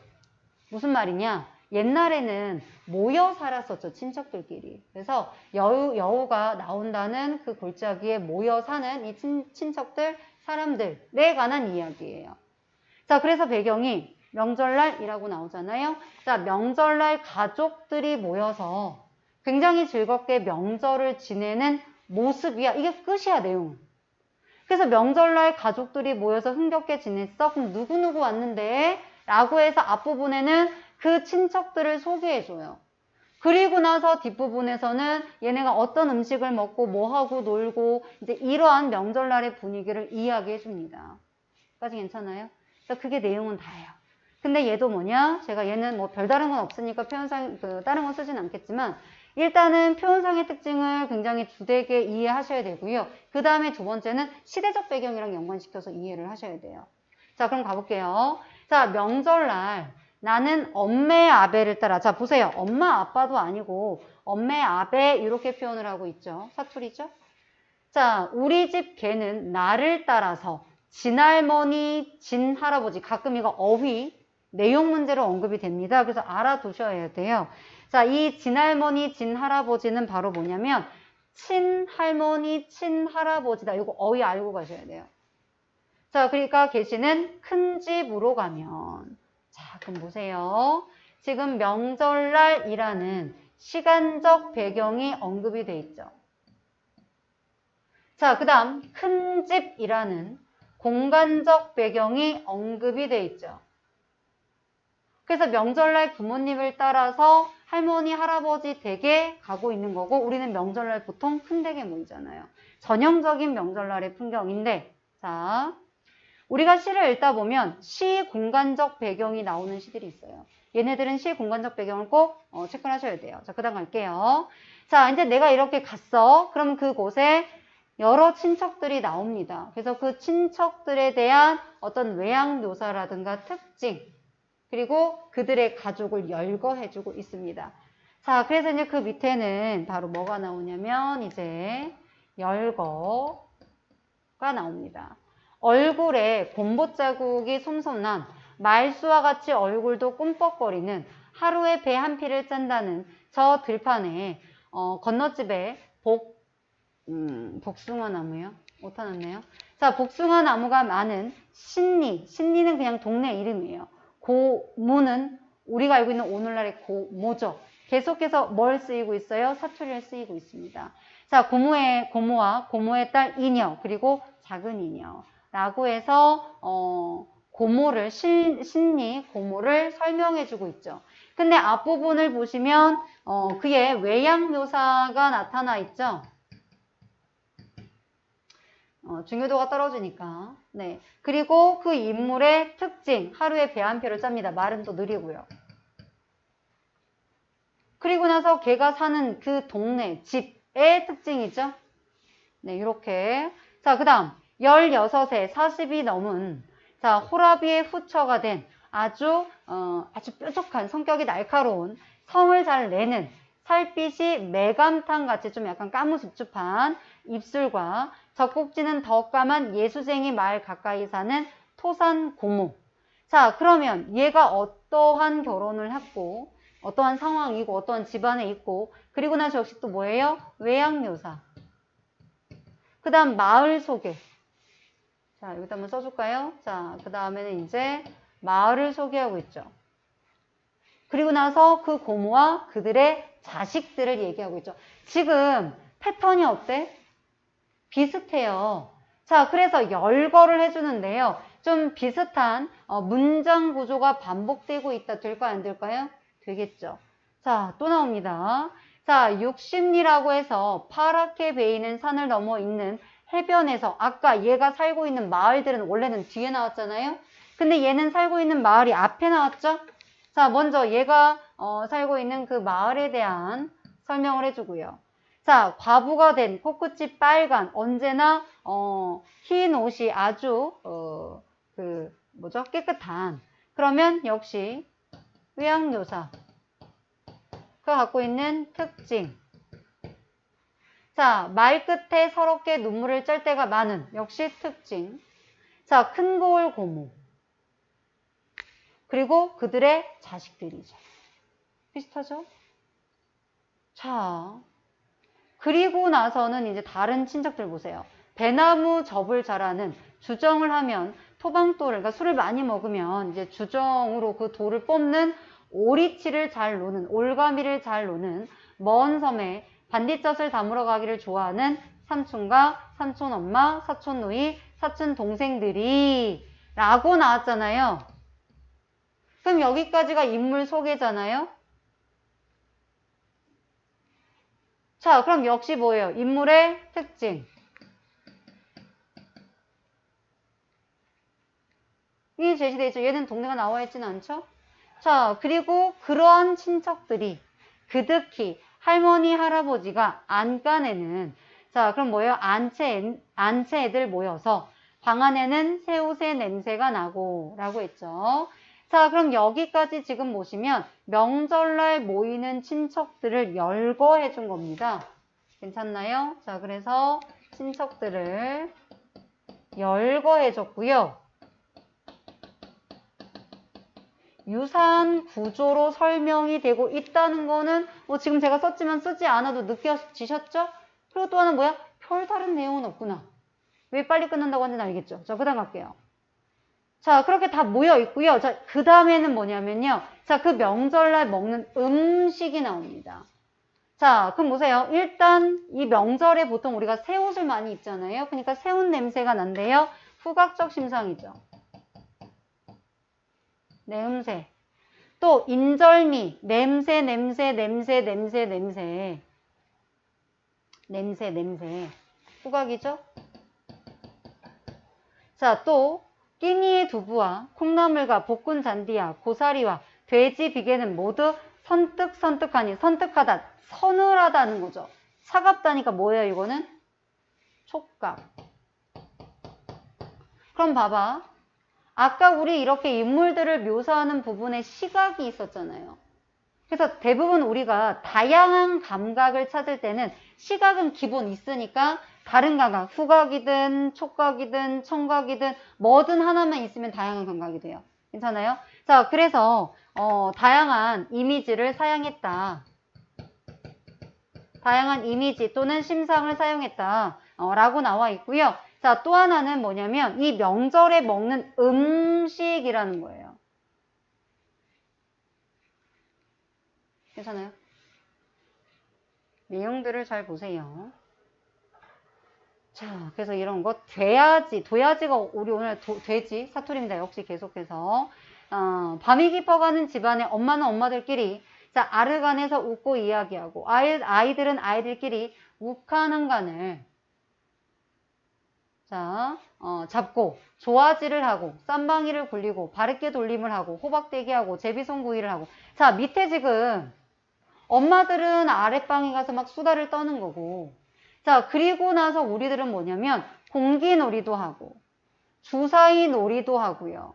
무슨 말이냐? 옛날에는 모여 살았었죠. 친척들끼리. 그래서 여우가 나온다는 그 골짜기에 모여 사는 이 친척들, 사람들에 관한 이야기예요. 자, 그래서 배경이 명절날이라고 나오잖아요. 자, 명절날 가족들이 모여서 굉장히 즐겁게 명절을 지내는 모습이야. 이게 끝이야, 내용은. 그래서 명절날 가족들이 모여서 흥겹게 지냈어? 그럼 누구누구 왔는데? 라고 해서 앞부분에는 그 친척들을 소개해줘요. 그리고 나서 뒷부분에서는 얘네가 어떤 음식을 먹고 뭐하고 놀고 이제 이러한 명절날의 분위기를 이야기해줍니다. 까지 괜찮아요? 그래서 그게 내용은 다예요. 근데 얘도 뭐냐? 제가 얘는 뭐 별다른 건 없으니까 표현상, 다른 건 쓰진 않겠지만 일단은 표현상의 특징을 굉장히 주되게 이해하셔야 되고요. 그 다음에 두 번째는 시대적 배경이랑 연관시켜서 이해를 하셔야 돼요. 자, 그럼 가볼게요. 자, 명절날 나는 엄매 아베를 따라. 자, 보세요. 엄마 아빠도 아니고 엄매 아베 이렇게 표현을 하고 있죠. 사투리죠? 자, 우리 집 개는 나를 따라서 진할머니, 진할아버지 가끔 이거 어휘 내용 문제로 언급이 됩니다. 그래서 알아두셔야 돼요. 자, 이 진할머니, 진할아버지는 바로 뭐냐면 친할머니, 친할아버지다. 이거 어휘 알고 가셔야 돼요. 자, 그러니까 계시는 큰 집으로 가면 자, 그럼 보세요. 지금 명절날이라는 시간적 배경이 언급이 돼 있죠. 자, 그 다음 큰 집이라는 공간적 배경이 언급이 돼 있죠. 그래서 명절날 부모님을 따라서 할머니, 할아버지 댁에 가고 있는 거고 우리는 명절날 보통 큰 댁에 모이잖아요. 전형적인 명절날의 풍경인데 자, 우리가 시를 읽다 보면 시 공간적 배경이 나오는 시들이 있어요. 얘네들은 시 공간적 배경을 꼭 체크를 하셔야 돼요. 자, 그 다음 갈게요. 자, 이제 내가 이렇게 갔어. 그럼 그곳에 여러 친척들이 나옵니다. 그래서 그 친척들에 대한 어떤 외양 묘사라든가 특징 그리고 그들의 가족을 열거해주고 있습니다. 자, 그래서 이제 그 밑에는 바로 뭐가 나오냐면 이제 열거가 나옵니다. 얼굴에 곰보 자국이 솜솜난 말수와 같이 얼굴도 꿈뻑거리는 하루에 배 한 피를 짠다는 저 들판에 건너집에 복숭아 나무요? 오타 났네요. 자, 복숭아 나무가 많은 신리는 그냥 동네 이름이에요. 고모는 우리가 알고 있는 오늘날의 고모죠. 계속해서 뭘 쓰이고 있어요? 사투리를 쓰이고 있습니다. 자, 고모와 고모의 딸 이녀 그리고 작은 이녀라고 해서 고모를 신리 고모를 설명해주고 있죠. 근데 앞부분을 보시면 그의 외양 묘사가 나타나 있죠. 중요도가 떨어지니까. 네. 그리고 그 인물의 특징, 하루에 배 한 표를 짭니다. 말은 또 느리고요. 그리고 나서 걔가 사는 그 동네, 집의 특징이죠. 네, 이렇게. 자, 그 다음 16세 40이 넘은 자, 호라비의 후처가 된 아주 뾰족한 성격이 날카로운 성을 잘 내는 살빛이 매감탕 같이 좀 약간 까무습줍한 입술과 젖꼭지는 더 까만 예수쟁이 마을 가까이 사는 토산 고모. 자, 그러면 얘가 어떠한 결혼을 했고 어떠한 상황이고 어떠한 집안에 있고 그리고 나서 역시 또 뭐예요? 외양묘사. 그 다음 마을 소개. 자, 여기다 한번 써줄까요? 자, 그 다음에는 이제 마을을 소개하고 있죠. 그리고 나서 그 고모와 그들의 자식들을 얘기하고 있죠. 지금 패턴이 어때? 비슷해요. 자, 그래서 열거를 해주는데요. 좀 비슷한 문장 구조가 반복되고 있다. 될까요? 안 될까요? 되겠죠. 자, 또 나옵니다. 자, 육십리라고 해서 파랗게 베이는 산을 넘어 있는 해변에서 아까 얘가 살고 있는 마을들은 원래는 뒤에 나왔잖아요. 근데 얘는 살고 있는 마을이 앞에 나왔죠. 자, 먼저 얘가 살고 있는 그 마을에 대한 설명을 해주고요. 자, 과부가 된 코끝이 빨간 언제나 흰 옷이 아주 깨끗한 그러면 역시 의학묘사 그 갖고 있는 특징. 자, 말 끝에 서럽게 눈물을 짤 때가 많은 역시 특징. 자, 큰 고을 고모. 그리고 그들의 자식들이죠. 비슷하죠? 자, 그리고 나서는 이제 다른 친척들 보세요. 배나무 접을 잘하는 주정을 하면 토방돌을, 그러니까 술을 많이 먹으면 이제 주정으로 그 돌을 뽑는 오리치를 잘 노는, 올가미를 잘 노는 먼 섬에 반딧젖을 담으러 가기를 좋아하는 삼촌과 삼촌 엄마, 사촌 누이, 사촌 동생들이 라고 나왔잖아요. 그럼 여기까지가 인물 소개잖아요. 자, 그럼 역시 뭐예요? 인물의 특징. 이 제시되어 있죠. 얘는 동네가 나와 있지는 않죠? 자, 그리고 그러한 친척들이 그득히 할머니, 할아버지가 안간에는 자, 그럼 뭐예요? 안채 애들 모여서 방 안에는 새 옷의 냄새가 나고 라고 했죠. 자, 그럼 여기까지 지금 보시면 명절날 모이는 친척들을 열거해 준 겁니다. 괜찮나요? 자, 그래서 친척들을 열거해 줬고요. 유사한 구조로 설명이 되고 있다는 거는 지금 제가 썼지만 쓰지 않아도 느껴지셨죠? 그리고 또 하나는 뭐야? 별다른 내용은 없구나. 왜 빨리 끝난다고 하는지 알겠죠? 자, 그 다음 갈게요. 자, 그렇게 다 모여 있고요. 자, 그 다음에는 뭐냐면요. 자, 그 명절날 먹는 음식이 나옵니다. 자, 그럼 보세요. 일단 이 명절에 보통 우리가 새 옷을 많이 입잖아요. 그러니까 새 옷 냄새가 난대요. 후각적 심상이죠. 냄새. 또 인절미, 냄새. 후각이죠? 자, 또 끼니의 두부와 콩나물과 볶은 잔디와 고사리와 돼지 비계는 모두 선뜩선뜩하니 선뜩하다, 서늘하다는 거죠. 차갑다니까 뭐예요, 이거는? 촉각. 그럼 봐봐. 아까 우리 이렇게 인물들을 묘사하는 부분에 시각이 있었잖아요. 그래서 대부분 우리가 다양한 감각을 찾을 때는 시각은 기본 있으니까 다른 감각, 후각이든 촉각이든 청각이든 뭐든 하나만 있으면 다양한 감각이 돼요. 괜찮아요? 자, 그래서 다양한 이미지를 사용했다. 다양한 이미지 또는 심상을 사용했다. 라고 나와 있고요. 자, 또 하나는 뭐냐면 이 명절에 먹는 음식이라는 거예요. 괜찮아요? 내용들을 잘 보세요. 자, 그래서 이런 거 도야지가 우리 오늘 돼지, 사투리입니다. 역시 계속해서 밤이 깊어가는 집안에 엄마는 엄마들끼리 자, 아르간에서 웃고 이야기하고 아이들은 아이들끼리 욱하는 간을 자, 잡고 조아지를 하고 쌈방이를 굴리고 바르게 돌림을 하고 호박대기 하고 제비송구이를 하고 자, 밑에 지금 엄마들은 아랫방에 가서 막 수다를 떠는 거고 자, 그리고 나서 우리들은 뭐냐면 공기놀이도 하고 주사위 놀이도 하고요.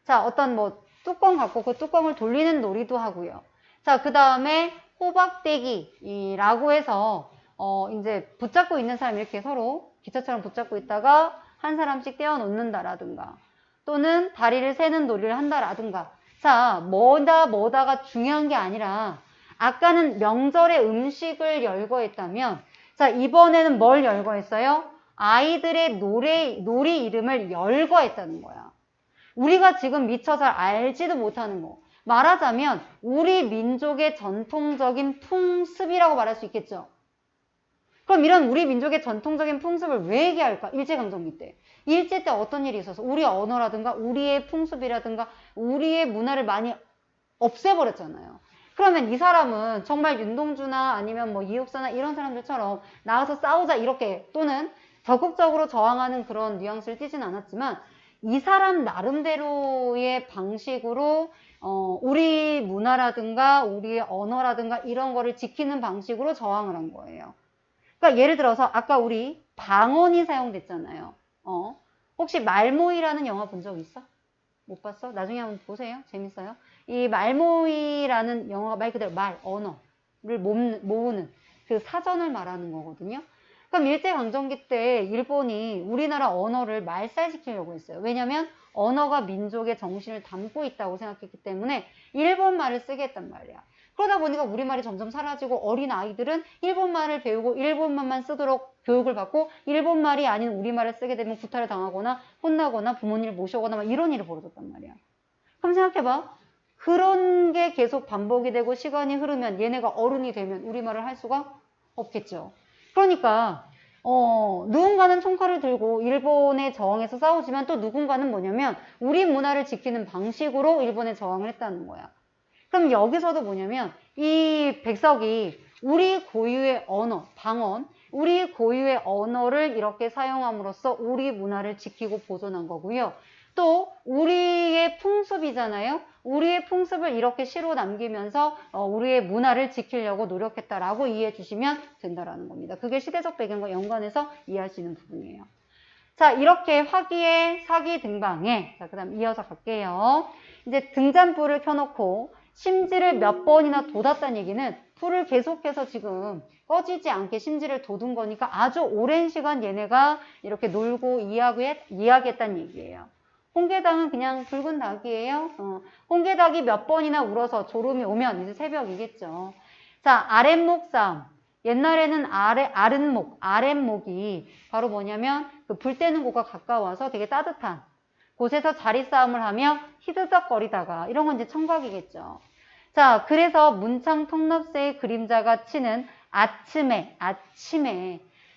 자, 어떤 뭐 뚜껑 갖고 그 뚜껑을 돌리는 놀이도 하고요. 자, 그 다음에 호박대기라고 해서 이제 붙잡고 있는 사람이 이렇게 서로 기차처럼 붙잡고 있다가 한 사람씩 떼어놓는다라든가 또는 다리를 세는 놀이를 한다라든가 자, 뭐다가 중요한 게 아니라 아까는 명절에 음식을 열거했다면 자, 이번에는 뭘 열거했어요? 아이들의 놀이 이름을 열거했다는 거야. 우리가 지금 미처 잘 알지도 못하는 거. 말하자면 우리 민족의 전통적인 풍습이라고 말할 수 있겠죠. 그럼 이런 우리 민족의 전통적인 풍습을 왜 얘기할까? 일제강점기 때. 일제 때 어떤 일이 있어서 우리 언어라든가 우리의 풍습이라든가 우리의 문화를 많이 없애버렸잖아요. 그러면 이 사람은 정말 윤동주나 아니면 뭐 이육사나 이런 사람들처럼 나와서 싸우자 이렇게 또는 적극적으로 저항하는 그런 뉘앙스를 띠진 않았지만 이 사람 나름대로의 방식으로 우리 문화라든가 우리의 언어라든가 이런 거를 지키는 방식으로 저항을 한 거예요. 그러니까 예를 들어서 아까 우리 방언이 사용됐잖아요. 혹시 말모이라는 영화 본 적 있어? 못 봤어? 나중에 한번 보세요. 재밌어요. 이 말모이라는 영화가 말 그대로 말, 언어를 모으는 그 사전을 말하는 거거든요. 그럼 일제강점기 때 일본이 우리나라 언어를 말살시키려고 했어요. 왜냐면 언어가 민족의 정신을 담고 있다고 생각했기 때문에 일본 말을 쓰게 했단 말이야. 그러다 보니까 우리말이 점점 사라지고 어린 아이들은 일본말을 배우고 일본말만 쓰도록 교육을 받고 일본말이 아닌 우리말을 쓰게 되면 구타를 당하거나 혼나거나 부모님을 모셔오거나 막 이런 일이 벌어졌단 말이야. 그럼 생각해봐. 그런 게 계속 반복이 되고 시간이 흐르면 얘네가 어른이 되면 우리말을 할 수가 없겠죠. 그러니까 누군가는 총칼을 들고 일본에 저항해서 싸우지만 또 누군가는 뭐냐면 우리 문화를 지키는 방식으로 일본에 저항을 했다는 거야. 그럼 여기서도 뭐냐면 이 백석이 우리 고유의 언어, 방언, 우리 고유의 언어를 이렇게 사용함으로써 우리 문화를 지키고 보존한 거고요. 또 우리의 풍습이잖아요. 우리의 풍습을 이렇게 시로 남기면서 우리의 문화를 지키려고 노력했다라고 이해해 주시면 된다라는 겁니다. 그게 시대적 배경과 연관해서 이해할 수 있는 부분이에요. 자, 이렇게 화기의 사기 등방에 자, 그다음 이어서 갈게요. 이제 등잔불을 켜놓고 심지를 몇 번이나 돋았다는 얘기는 불을 계속해서 지금 꺼지지 않게 심지를 돋은 거니까 아주 오랜 시간 얘네가 이렇게 놀고 이야기했다는 얘기예요. 홍게닭은 그냥 붉은 닭이에요. 홍게닭이 몇 번이나 울어서 졸음이 오면 이제 새벽이겠죠. 자, 아랫목 싸움. 옛날에는 아랫목이 바로 뭐냐면 그 불 때는 곳과 가까워서 되게 따뜻한 곳에서 자리 싸움을 하며 히드덕거리다가 이런 건 이제 청각이겠죠. 자, 그래서 문창 통납새의 그림자가 치는 아침에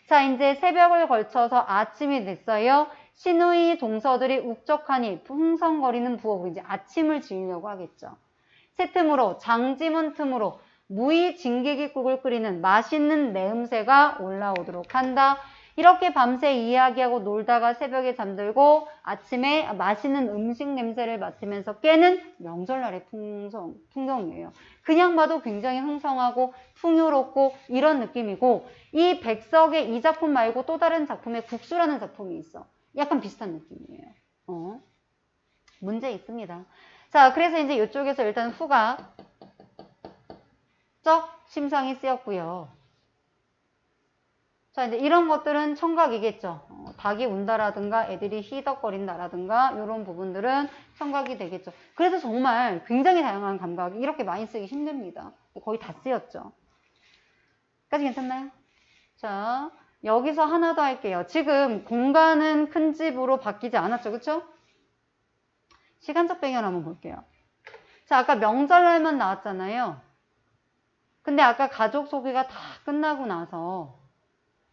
자, 이제 새벽을 걸쳐서 아침이 됐어요. 신우이 동서들이 uk적하니 풍성거리는 부엌으로 이제 아침을 지으려고 하겠죠. 새 틈으로 장지문 틈으로 무의 진객국을 끓이는 맛있는 내음새가 올라오도록 한다. 이렇게 밤새 이야기하고 놀다가 새벽에 잠들고 아침에 맛있는 음식 냄새를 맡으면서 깨는 명절날의 풍경이에요. 그냥 봐도 굉장히 흥성하고 풍요롭고 이런 느낌이고 이 백석의 이 작품 말고 또 다른 작품에 국수라는 작품이 있어. 약간 비슷한 느낌이에요. 문제 있습니다. 자, 그래서 이제 이쪽에서 일단 후가 심상이 쓰였고요. 자, 이제 이런 것들은 청각이겠죠. 닭이 운다라든가 애들이 히덕거린다라든가 이런 부분들은 청각이 되겠죠. 그래서 정말 굉장히 다양한 감각이 이렇게 많이 쓰기 힘듭니다. 거의 다 쓰였죠. 까지 괜찮나요? 자, 여기서 하나 더 할게요. 지금 공간은 큰 집으로 바뀌지 않았죠. 그쵸? 시간적 배경 한번 볼게요. 자, 아까 명절날만 나왔잖아요. 근데 아까 가족 소개가 다 끝나고 나서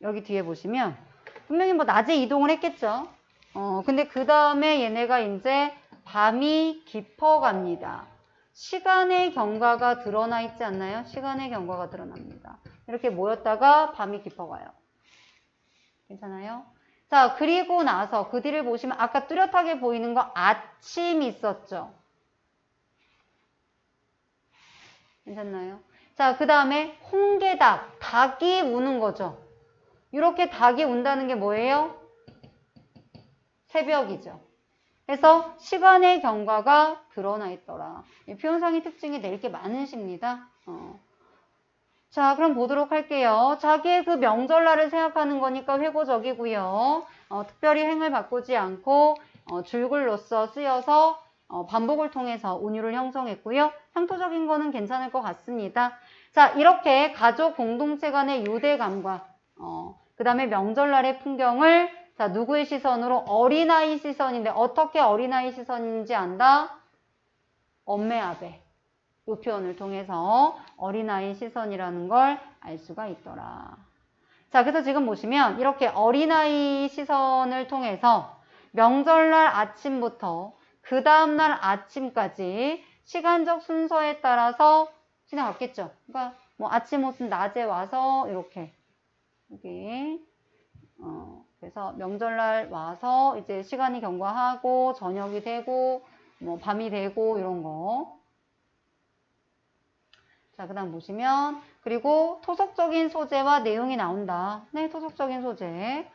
여기 뒤에 보시면 분명히 뭐 낮에 이동을 했겠죠. 근데 그 다음에 얘네가 이제 밤이 깊어갑니다. 시간의 경과가 드러나 있지 않나요? 시간의 경과가 드러납니다. 이렇게 모였다가 밤이 깊어가요. 괜찮아요? 자, 그리고 나서 그 뒤를 보시면 아까 뚜렷하게 보이는 거 아침이 있었죠. 괜찮나요? 자, 그 다음에 홍게닭, 닭이 우는 거죠. 이렇게 닭이 운다는 게 뭐예요? 새벽이죠. 그래서 시간의 경과가 드러나 있더라. 이 표현상의 특징이 내릴 게 많으십니다. 자, 그럼 보도록 할게요. 자기의 그 명절날을 생각하는 거니까 회고적이고요. 특별히 행을 바꾸지 않고 줄글로써 쓰여서 반복을 통해서 운율을 형성했고요. 향토적인 거는 괜찮을 것 같습니다. 자, 이렇게 가족 공동체 간의 유대감과 그 다음에 명절날의 풍경을 자, 누구의 시선으로? 어린아이 시선인데 어떻게 어린아이 시선인지 안다? 엄매아베. 이 표현을 통해서 어린아이 시선이라는 걸 알 수가 있더라. 자, 그래서 지금 보시면 이렇게 어린아이 시선을 통해서 명절날 아침부터 그 다음날 아침까지 시간적 순서에 따라서 지나갔겠죠. 그러니까 뭐 아침 옷은 낮에 와서 이렇게 여기 그래서 명절날 와서 이제 시간이 경과하고 저녁이 되고 뭐 밤이 되고 이런 거. 자, 그 다음 보시면 그리고 토속적인 소재와 내용이 나온다. 네, 토속적인 소재.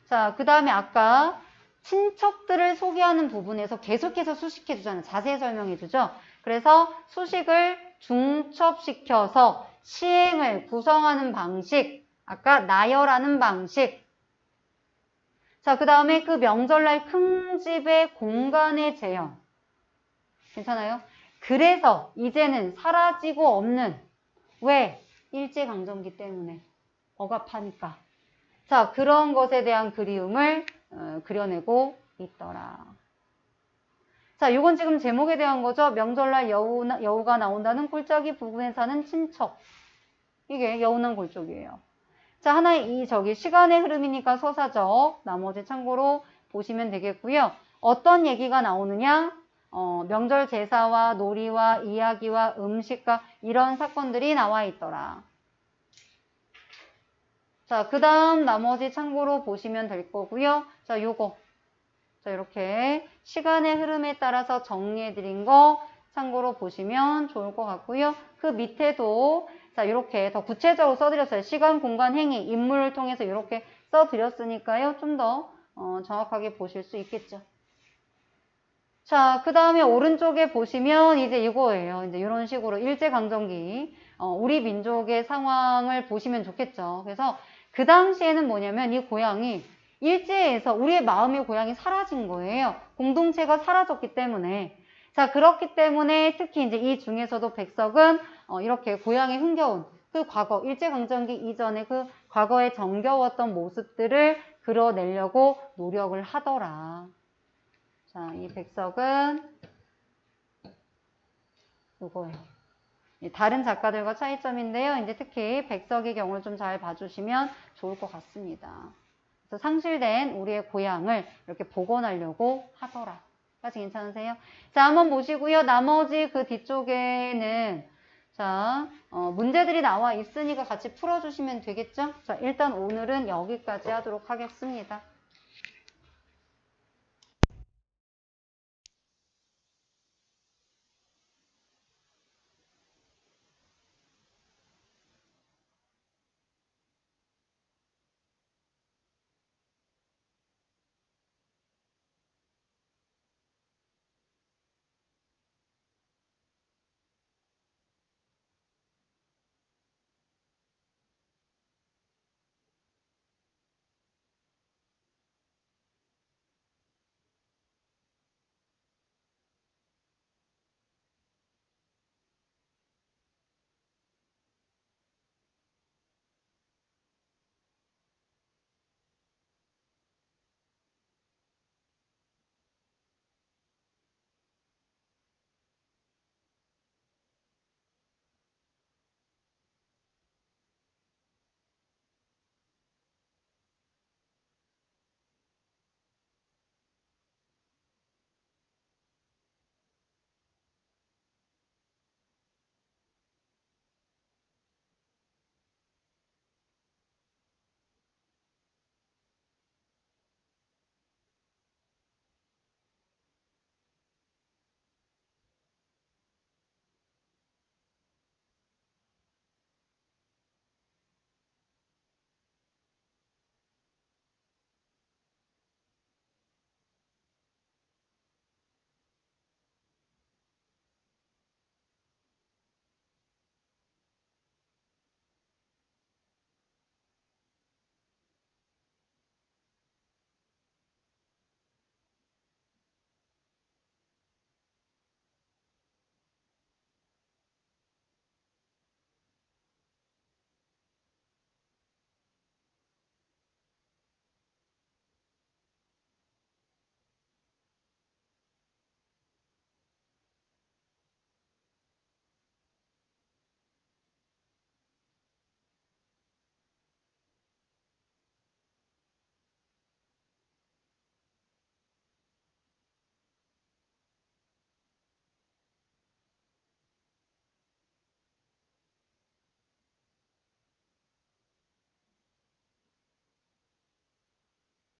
자, 그 다음에 아까 친척들을 소개하는 부분에서 계속해서 수식해 주잖아요. 자세히 설명해 주죠. 그래서 수식을 중첩시켜서 시행을 구성하는 방식. 아까 나열하는 방식. 자, 그 다음에 그 명절날 큰 집의 공간의 재현. 괜찮아요? 그래서 이제는 사라지고 없는 왜? 일제강점기 때문에 억압하니까. 자, 그런 것에 대한 그리움을 그려내고 있더라. 자, 요건 지금 제목에 대한 거죠. 명절날 여우가 나온다는 골짜기 부근에 사는 친척. 이게 여우난 골쪽이에요. 자, 하나의 시간의 흐름이니까 서사적. 나머지 참고로 보시면 되겠고요. 어떤 얘기가 나오느냐? 명절 제사와 놀이와 이야기와 음식과 이런 사건들이 나와 있더라. 자, 그 다음 나머지 참고로 보시면 될 거고요. 자, 요거. 자, 이렇게 시간의 흐름에 따라서 정리해드린 거 참고로 보시면 좋을 것 같고요. 그 밑에도 자, 이렇게 더 구체적으로 써드렸어요. 시간, 공간, 행위, 인물을 통해서 이렇게 써드렸으니까요. 좀 더 정확하게 보실 수 있겠죠. 자, 그 다음에 오른쪽에 보시면 이제 이거예요. 이제 이런 식으로 일제강점기, 우리 민족의 상황을 보시면 좋겠죠. 그래서 그 당시에는 뭐냐면 이 고향이 일제에서 우리의 마음의 고향이 사라진 거예요. 공동체가 사라졌기 때문에. 자, 그렇기 때문에 특히 이제 이 중에서도 백석은 이렇게 고향에 흥겨운 그 과거, 일제강점기 이전에 그 과거에 정겨웠던 모습들을 그려내려고 노력을 하더라. 자, 이 백석은 이거예요. 다른 작가들과 차이점인데요. 이제 특히 백석의 경우를 좀 잘 봐주시면 좋을 것 같습니다. 그래서 상실된 우리의 고향을 이렇게 복원하려고 하더라. 까지 괜찮으세요? 자, 한번 보시고요. 나머지 그 뒤쪽에는 자, 문제들이 나와 있으니까 같이 풀어주시면 되겠죠? 자, 일단 오늘은 여기까지 하도록 하겠습니다.